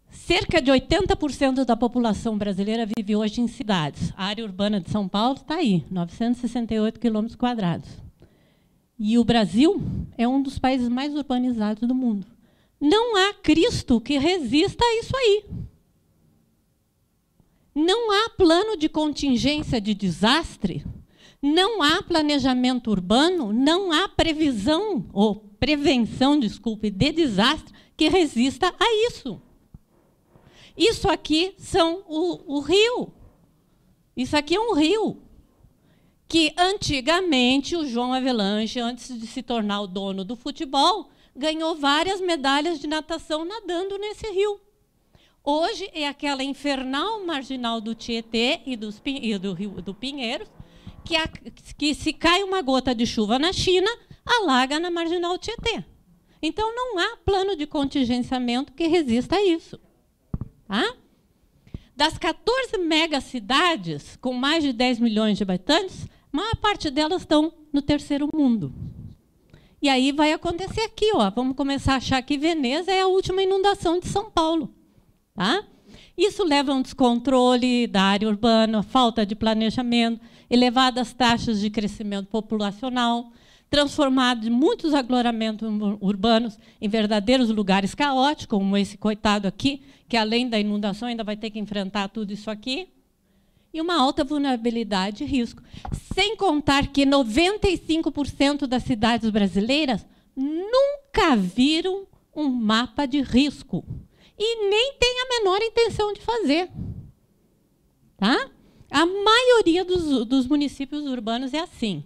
cerca de 80% da população brasileira vive hoje em cidades. A área urbana de São Paulo está aí, 968 quilômetros quadrados. E o Brasil é um dos países mais urbanizados do mundo. Não há Cristo que resista a isso aí. Não há plano de contingência de desastre, não há planejamento urbano, não há prevenção, desculpe, de desastre que resista a isso. Isso aqui são o rio. Isso aqui é um rio que, antigamente, o João Avelange, antes de se tornar o dono do futebol, ganhou várias medalhas de natação nadando nesse rio. Hoje é aquela infernal marginal do Tietê e do Rio do Pinheiros, que se cai uma gota de chuva na China, alaga na marginal Tietê. Então, não há plano de contingenciamento que resista a isso. Tá? Das 14 megacidades, com mais de 10 milhões de habitantes, a maior parte delas estão no terceiro mundo. E aí vai acontecer aqui, ó. Vamos começar a achar que Veneza é a última inundação de São Paulo. Tá? Isso leva a um descontrole da área urbana, falta de planejamento, elevadas taxas de crescimento populacional, transformado muitos aglomeramentos urbanos em verdadeiros lugares caóticos, como esse coitado aqui, que além da inundação ainda vai ter que enfrentar tudo isso aqui, e uma alta vulnerabilidade e risco. Sem contar que 95% das cidades brasileiras nunca viram um mapa de risco e nem têm a menor intenção de fazer. Tá? A maioria dos municípios urbanos é assim.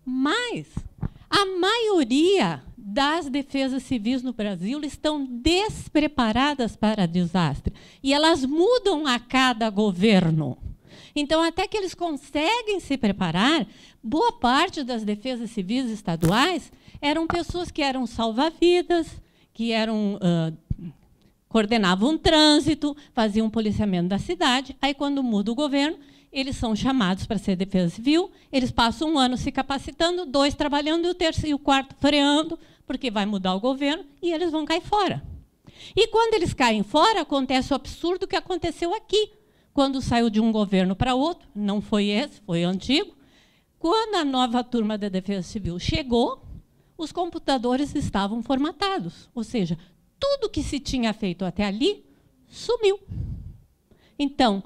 Mas a maioria das defesas civis no Brasil estão despreparadas para desastre. E elas mudam a cada governo. Então, até que eles conseguem se preparar, boa parte das defesas civis estaduais eram pessoas que eram salva-vidas, que coordenavam o trânsito, faziam um policiamento da cidade. Aí, quando muda o governo, eles são chamados para ser defesa civil, eles passam um ano se capacitando, 2 trabalhando e o terceiro e o quarto freando, porque vai mudar o governo, e eles vão cair fora. E quando eles caem fora, acontece o absurdo que aconteceu aqui. Quando saiu de um governo para outro, não foi esse, foi antigo, quando a nova turma da Defesa Civil chegou, os computadores estavam formatados. Ou seja, tudo que se tinha feito até ali sumiu. Então,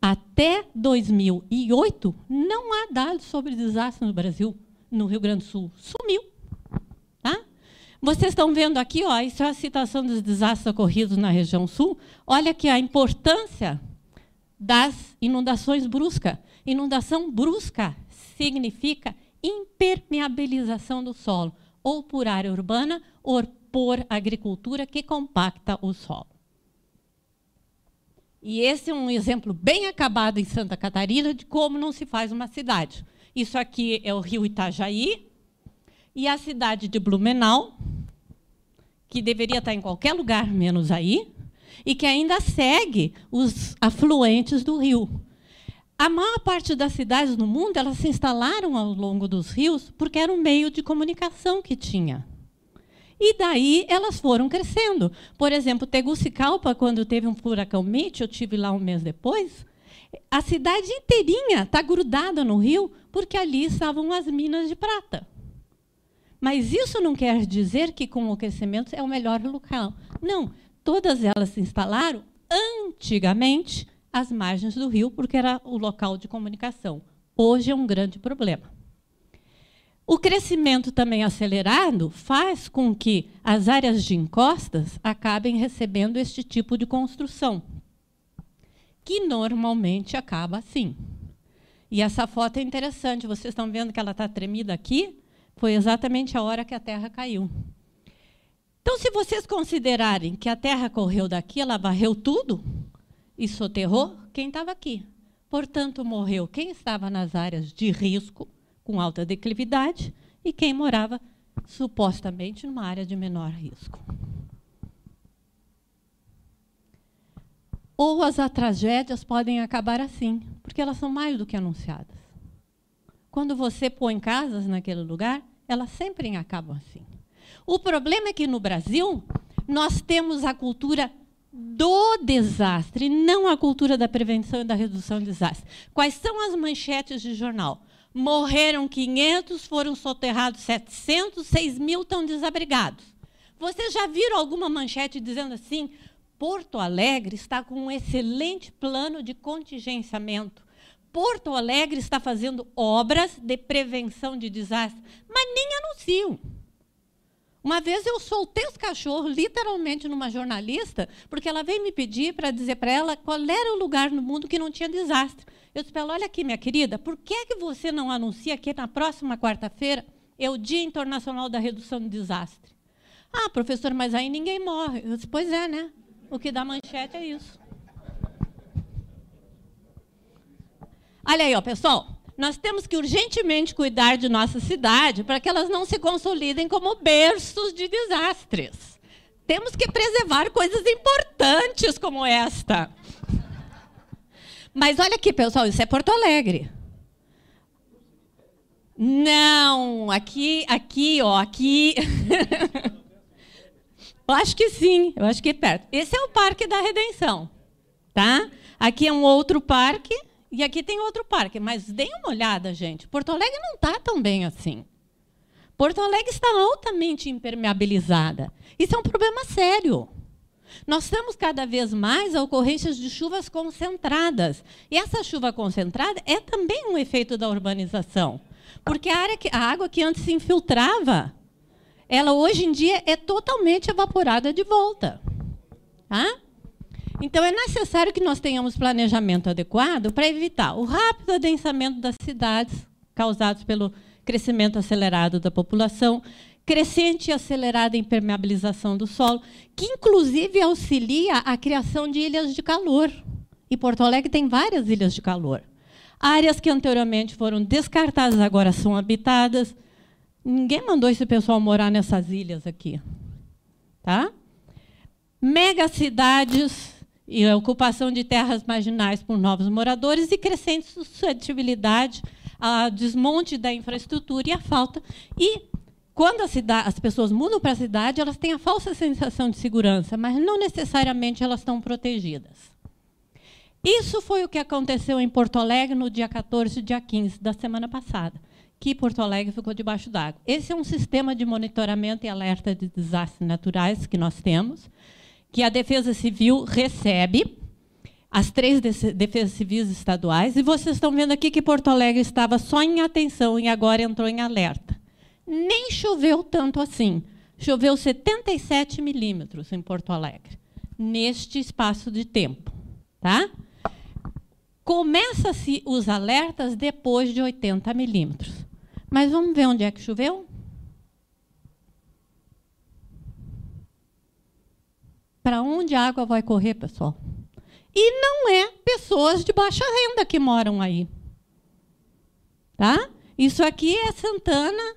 Até 2008, não há dados sobre desastre no Brasil, no Rio Grande do Sul. Sumiu. Tá? Vocês estão vendo aqui, ó, isso é a citação dos desastres ocorridos na região sul. Olha aqui a importância das inundações bruscas. Inundação brusca significa impermeabilização do solo, ou por área urbana, ou por agricultura que compacta o solo. E esse é um exemplo bem acabado em Santa Catarina de como não se faz uma cidade. Isso aqui é o rio Itajaí e a cidade de Blumenau, que deveria estar em qualquer lugar menos aí, e que ainda segue os afluentes do rio. A maior parte das cidades no mundo, elas se instalaram ao longo dos rios porque era um meio de comunicação que tinha. E daí elas foram crescendo. Por exemplo, Tegucigalpa, quando teve um furacão Mitch, eu estive lá um mês depois, a cidade inteirinha está grudada no rio porque ali estavam as minas de prata. Mas isso não quer dizer que com o crescimento é o melhor local. Não, todas elas se instalaram antigamente às margens do rio, porque era o local de comunicação. Hoje é um grande problema. O crescimento também acelerado faz com que as áreas de encostas acabem recebendo este tipo de construção, que normalmente acaba assim. E essa foto é interessante, vocês estão vendo que ela está tremida aqui? Foi exatamente a hora que a Terra caiu. Então, se vocês considerarem que a Terra correu daqui, ela varreu tudo e soterrou quem estava aqui. Portanto, morreu quem estava nas áreas de risco, com alta declividade, e quem morava, supostamente, numa área de menor risco. Ou as tragédias podem acabar assim, porque elas são mais do que anunciadas. Quando você põe casas naquele lugar, elas sempre acabam assim. O problema é que, no Brasil, nós temos a cultura do desastre, não a cultura da prevenção e da redução de desastre. Quais são as manchetes de jornal? Morreram 500, foram soterrados 700, 6 mil estão desabrigados. Vocês já viram alguma manchete dizendo assim, Porto Alegre está com um excelente plano de contingenciamento. Porto Alegre está fazendo obras de prevenção de desastre, mas nem anunciam. Uma vez eu soltei os cachorros, literalmente, numa jornalista, porque ela veio me pedir para dizer para ela qual era o lugar no mundo que não tinha desastre. Eu disse para ela, olha aqui, minha querida, por que você não anuncia que na próxima quarta-feira é o Dia Internacional da Redução de Desastre? Ah, professor, mas aí ninguém morre. Eu disse, pois é, né? O que dá manchete é isso. Olha aí, ó, pessoal. Nós temos que urgentemente cuidar de nossa cidade para que elas não se consolidem como berços de desastres. Temos que preservar coisas importantes como esta. Mas olha aqui, pessoal, isso é Porto Alegre. Não, aqui, ó, aqui. Eu acho que sim, eu acho que é perto. Esse é o Parque da Redenção, tá? Aqui é um outro parque. E aqui tem outro parque, mas deem uma olhada, gente. Porto Alegre não está tão bem assim. Porto Alegre está altamente impermeabilizada. Isso é um problema sério. Nós temos cada vez mais a ocorrência de chuvas concentradas. E essa chuva concentrada é também um efeito da urbanização. Porque a água que antes se infiltrava, ela hoje em dia é totalmente evaporada de volta. Tá? Então, é necessário que nós tenhamos planejamento adequado para evitar o rápido adensamento das cidades, causados pelo crescimento acelerado da população, crescente e acelerada impermeabilização do solo, que, inclusive, auxilia a criação de ilhas de calor. E Porto Alegre tem várias ilhas de calor. Áreas que anteriormente foram descartadas, agora são habitadas. Ninguém mandou esse pessoal morar nessas ilhas aqui. Tá? Megacidades e a ocupação de terras marginais por novos moradores e crescente suscetibilidade ao desmonte da infraestrutura e à falta. E, quando as pessoas mudam para a cidade, elas têm a falsa sensação de segurança, mas não necessariamente elas estão protegidas. Isso foi o que aconteceu em Porto Alegre no dia 14 e dia 15 da semana passada, que Porto Alegre ficou debaixo d'água. Esse é um sistema de monitoramento e alerta de desastres naturais que nós temos, que a Defesa Civil recebe as 3 defesas civis estaduais, e vocês estão vendo aqui que Porto Alegre estava só em atenção e agora entrou em alerta. Nem choveu tanto assim. Choveu 77 milímetros em Porto Alegre, neste espaço de tempo. Tá? Começa-se os alertas depois de 80 milímetros. Mas vamos ver onde é que choveu? Para onde a água vai correr, pessoal? E não é pessoas de baixa renda que moram aí. Tá? Isso aqui é Santana,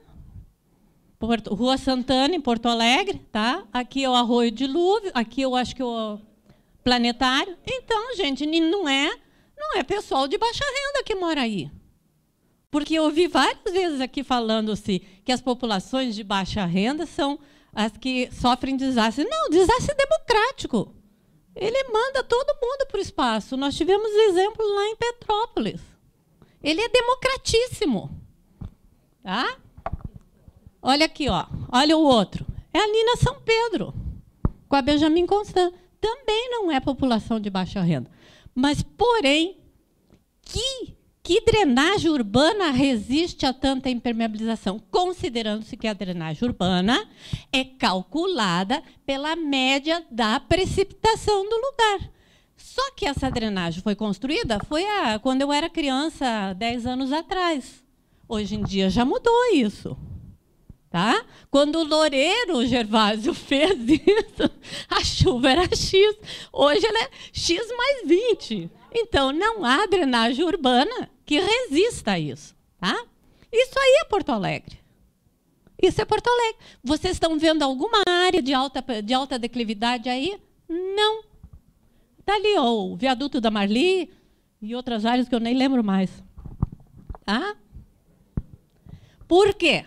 Rua Santana, em Porto Alegre. Tá? Aqui é o Arroio Dilúvio, aqui eu acho que é o Planetário. Então, gente, não é pessoal de baixa renda que mora aí. Porque eu ouvi várias vezes aqui falando-se que as populações de baixa renda são as que sofrem desastre. Não, desastre democrático. Ele manda todo mundo para o espaço. Nós tivemos exemplos lá em Petrópolis. Ele é democratíssimo. Tá? Olha aqui, ó. Olha o outro. É ali na São Pedro, com a Benjamin Constant. Também não é população de baixa renda. Mas, porém, que drenagem urbana resiste a tanta impermeabilização? Considerando-se que a drenagem urbana é calculada pela média da precipitação do lugar. Só que essa drenagem foi construída quando eu era criança, 10 anos atrás. Hoje em dia já mudou isso. Tá? Quando o Loureiro Gervásio fez isso, a chuva era X. Hoje ela é X mais 20. Então, não há drenagem urbana que resista a isso. Tá? Isso aí é Porto Alegre. Isso é Porto Alegre. Vocês estão vendo alguma área de alta declividade aí? Não. Está ali o viaduto da Marli e outras áreas que eu nem lembro mais. Tá? Por quê?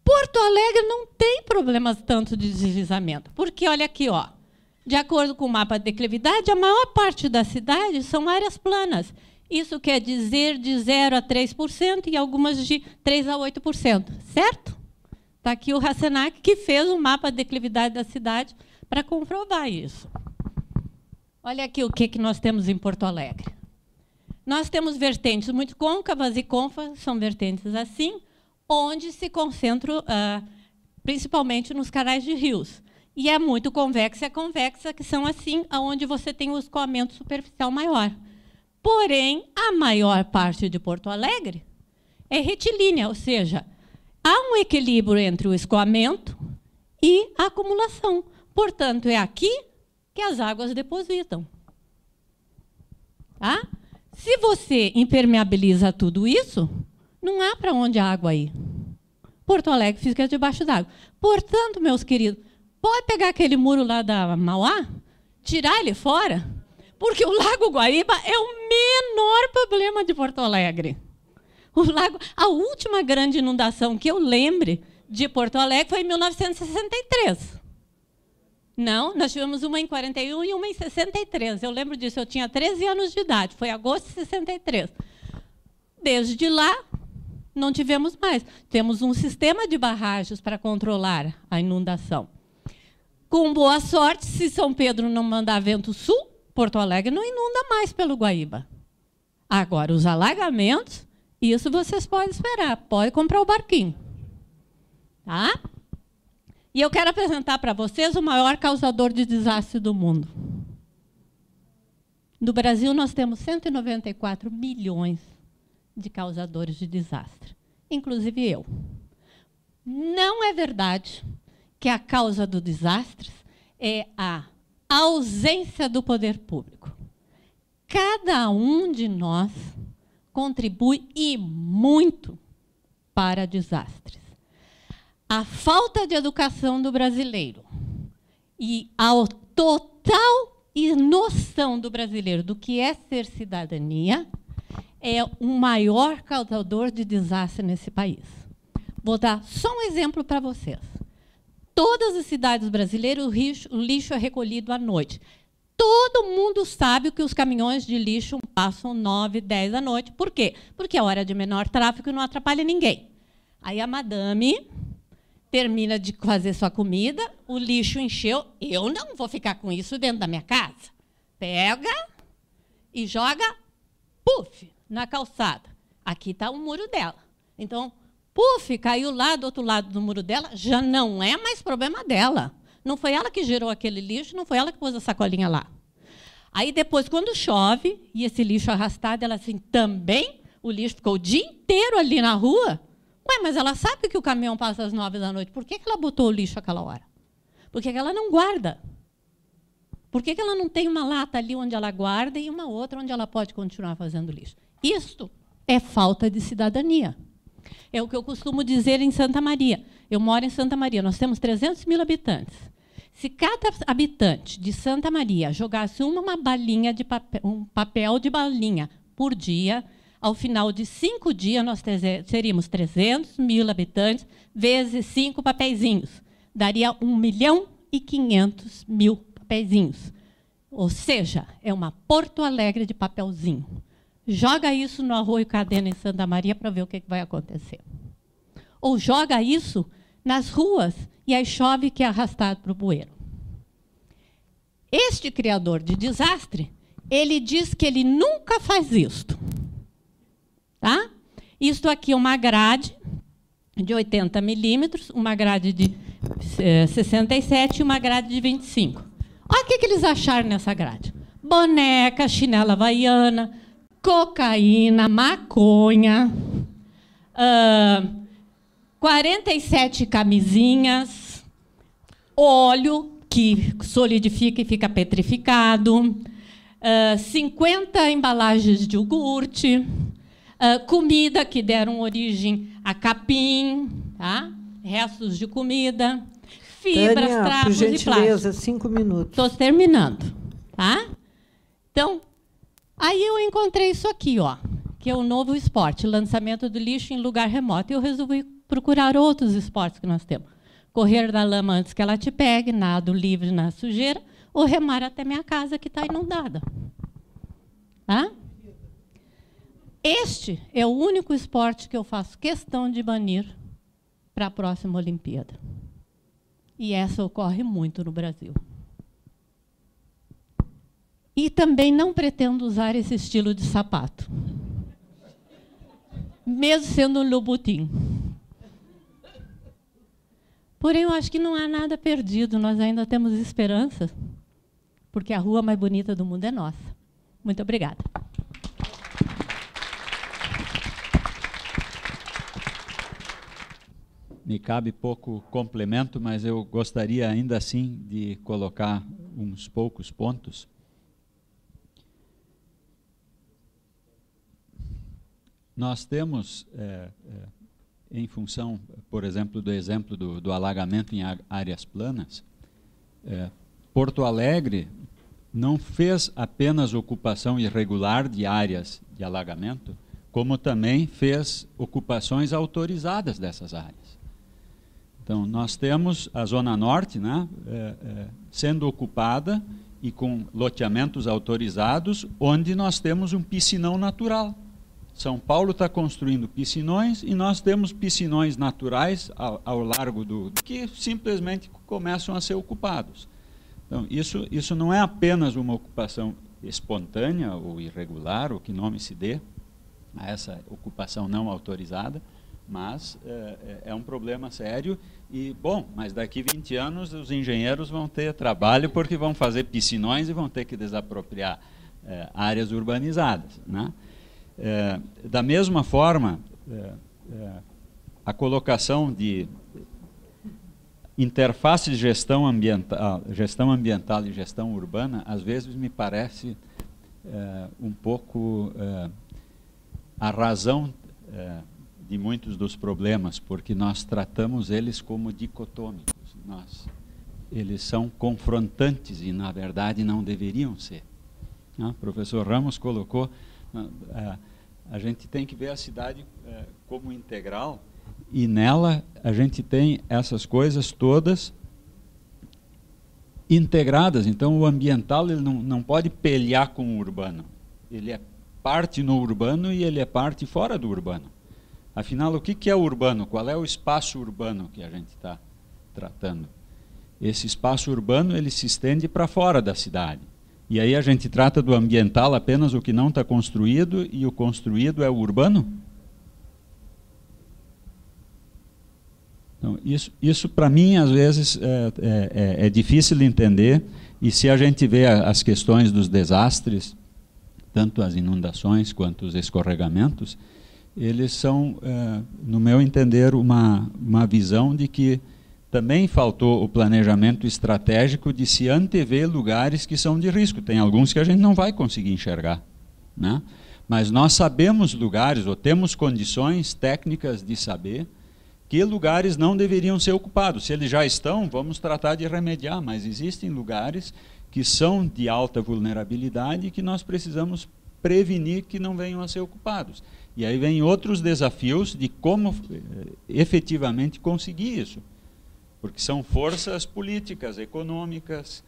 Porto Alegre não tem problemas tanto de deslizamento. Porque, olha aqui, ó, de acordo com o mapa de declividade, a maior parte da cidade são áreas planas. Isso quer dizer de 0 a 3% e algumas de 3 a 8%. Certo? Está aqui o Rasenac, que fez um mapa de declividade da cidade para comprovar isso. Olha aqui o que nós temos em Porto Alegre. Nós temos vertentes muito côncavas e côncavas, são vertentes assim, onde se concentram principalmente nos canais de rios. E é muito convexa e convexa, que são assim, onde você tem o escoamento superficial maior. Porém, a maior parte de Porto Alegre é retilínea, ou seja, há um equilíbrio entre o escoamento e a acumulação. Portanto, é aqui que as águas depositam. Tá? Se você impermeabiliza tudo isso, não há para onde a água ir. Porto Alegre fica debaixo d'água. Portanto, meus queridos, pode pegar aquele muro lá da Mauá, tirar ele fora, porque o Lago Guaíba é o menor problema de Porto Alegre. A última grande inundação que eu lembre de Porto Alegre foi em 1963. Não, nós tivemos uma em 41 e uma em 63. Eu lembro disso, eu tinha 13 anos de idade, foi agosto de 63. Desde lá, não tivemos mais. Temos um sistema de barragens para controlar a inundação. Com boa sorte, se São Pedro não mandar vento sul, Porto Alegre não inunda mais pelo Guaíba. Agora, os alagamentos, isso vocês podem esperar. Pode comprar o barquinho. Tá? E eu quero apresentar para vocês o maior causador de desastre do mundo. No Brasil, nós temos 194 milhões de causadores de desastre, inclusive eu. Não é verdade que a causa do desastre é a ausência do poder público. Cada um de nós contribui e muito para desastres. A falta de educação do brasileiro e a total noção do brasileiro do que é ser cidadania é o maior causador de desastre nesse país. Vou dar só um exemplo para vocês. Todas as cidades brasileiras, o lixo é recolhido à noite. Todo mundo sabe que os caminhões de lixo passam 9, 10 da noite. Por quê? Porque é hora de menor tráfego e não atrapalha ninguém. Aí a madame termina de fazer sua comida, o lixo encheu. Eu não vou ficar com isso dentro da minha casa. Pega e joga, puf, na calçada. Aqui está o muro dela. Então, puf, caiu lá do outro lado do muro dela, já não é mais problema dela. Não foi ela que gerou aquele lixo, não foi ela que pôs a sacolinha lá. Aí depois, quando chove, e esse lixo arrastado, ela assim, também, o lixo ficou o dia inteiro ali na rua. Ué, mas ela sabe que o caminhão passa às 9 da noite. Por que ela botou o lixo àquela hora? Por que ela não guarda? Por que ela não tem uma lata ali onde ela guarda e uma outra onde ela pode continuar fazendo lixo? Isto é falta de cidadania. É o que eu costumo dizer em Santa Maria. Eu moro em Santa Maria, nós temos 300 mil habitantes. Se cada habitante de Santa Maria jogasse uma balinha de papel, um papel de balinha por dia, ao final de 5 dias nós teríamos 300 mil habitantes vezes 5 papeizinhos. Daria 1.500.000 papeizinhos. Ou seja, é uma Porto Alegre de papelzinho. Joga isso no Arroio Cadena em Santa Maria para ver o que vai acontecer. Ou joga isso nas ruas e aí chove que é arrastado para o bueiro. Este criador de desastre, ele diz que ele nunca faz isto. Tá? Isto aqui é uma grade de 80 milímetros, uma grade de 67 e uma grade de 25. Olha o que eles acharam nessa grade. Boneca, chinela havaiana, cocaína, maconha, 47 camisinhas, óleo que solidifica e fica petrificado, 50 embalagens de iogurte, comida que deram origem a capim, tá? Restos de comida, fibras, Tânia, trapos por e plástico. gentileza, 5 minutos. Estou terminando. Tá? Então, aí eu encontrei isso aqui, ó, que é o novo esporte, lançamento do lixo em lugar remoto. E eu resolvi procurar outros esportes que nós temos. Correr na lama antes que ela te pegue, nado livre na sujeira, ou remar até minha casa que está inundada. Tá? Este é o único esporte que eu faço questão de banir para a próxima Olimpíada. E essa ocorre muito no Brasil. E também não pretendo usar esse estilo de sapato. Mesmo sendo um Louboutin. Porém, eu acho que não há nada perdido, nós ainda temos esperança, porque a rua mais bonita do mundo é nossa. Muito obrigada. Me cabe pouco complemento, mas eu gostaria ainda assim de colocar uns poucos pontos. Nós temos, em função, por exemplo, do exemplo do alagamento em áreas planas, Porto Alegre não fez apenas ocupação irregular de áreas de alagamento, como também fez ocupações autorizadas dessas áreas. Então, nós temos a Zona Norte, né, sendo ocupada e com loteamentos autorizados, onde nós temos um piscinão natural. São Paulo está construindo piscinões e nós temos piscinões naturais ao largo que simplesmente começam a ser ocupados. Então, isso não é apenas uma ocupação espontânea ou irregular, ou que nome se dê a essa ocupação não autorizada, mas é um problema sério e, bom, mas daqui 20 anos os engenheiros vão ter trabalho porque vão fazer piscinões e vão ter que desapropriar áreas urbanizadas, né? Da mesma forma, a colocação de interface de gestão ambiental e gestão urbana, às vezes me parece um pouco a razão de muitos dos problemas, porque nós tratamos eles como dicotômicos. Eles são confrontantes e, na verdade, não deveriam ser. O professor Ramos colocou, a gente tem que ver a cidade como integral, e nela a gente tem essas coisas todas integradas. Então, o ambiental ele não pode pelear com o urbano. Ele é parte no urbano e ele é parte fora do urbano. Afinal, o que é o urbano? Qual é o espaço urbano que a gente está tratando? Esse espaço urbano ele se estende para fora da cidade. E aí a gente trata do ambiental apenas o que não está construído, e o construído é o urbano? Então, isso para mim, às vezes, é difícil de entender, e se a gente vê as questões dos desastres, tanto as inundações quanto os escorregamentos, eles são, no meu entender, uma visão de que também faltou o planejamento estratégico de se antever lugares que são de risco. Tem alguns que a gente não vai conseguir enxergar, né? Mas nós sabemos lugares, ou temos condições técnicas de saber que lugares não deveriam ser ocupados. Se eles já estão, vamos tratar de remediar, mas existem lugares que são de alta vulnerabilidade e que nós precisamos prevenir que não venham a ser ocupados. E aí vem outros desafios de como efetivamente conseguir isso. Porque são forças políticas, econômicas,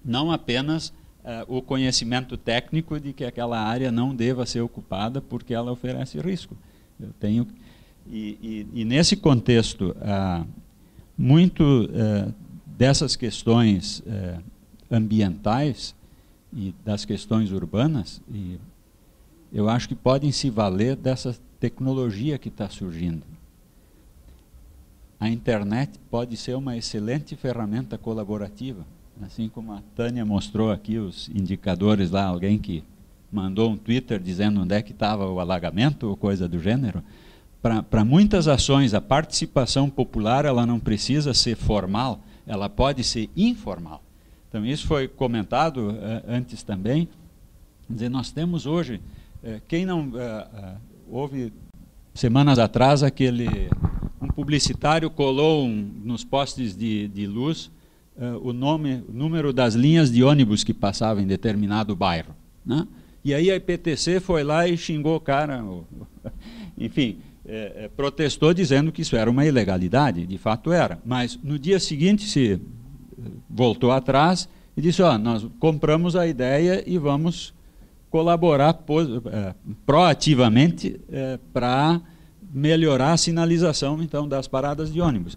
não apenas o conhecimento técnico de que aquela área não deva ser ocupada porque ela oferece risco. Eu tenho, e nesse contexto, muito dessas questões ambientais e das questões urbanas, e eu acho que podem se valer dessa tecnologia que está surgindo. A internet pode ser uma excelente ferramenta colaborativa, assim como a Tânia mostrou aqui os indicadores lá, alguém que mandou um Twitter dizendo onde é que estava o alagamento ou coisa do gênero. Para muitas ações, a participação popular ela não precisa ser formal, ela pode ser informal. Então isso foi comentado antes também. Quer dizer, nós temos hoje, quem não houve semanas atrás um publicitário colou nos postes de luz o número das linhas de ônibus que passavam em determinado bairro, né? E aí a IPTC foi lá e xingou o cara, enfim, protestou dizendo que isso era uma ilegalidade, de fato era. Mas no dia seguinte se voltou atrás e disse, nós compramos a ideia e vamos colaborar proativamente para melhorar a sinalização então das paradas de ônibus.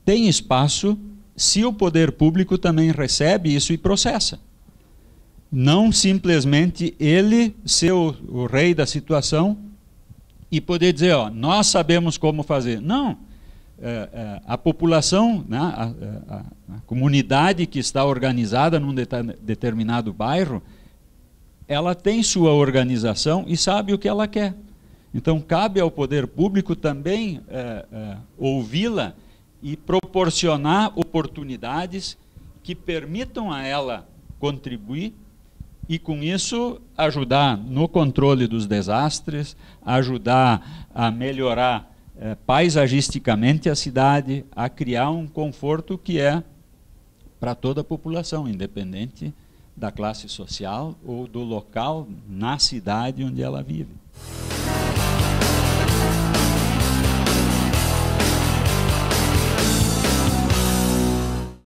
Tem espaço se o poder público também recebe isso e processa. Não simplesmente ele ser o rei da situação e poder dizer, nós sabemos como fazer. Não. A população, né, a comunidade que está organizada num determinado bairro, ela tem sua organização e sabe o que ela quer. Então, cabe ao poder público também ouvi-la e proporcionar oportunidades que permitam a ela contribuir e, com isso, ajudar no controle dos desastres, ajudar a melhorar paisagisticamente a cidade, a criar um conforto que é para toda a população, independente da classe social ou do local na cidade onde ela vive.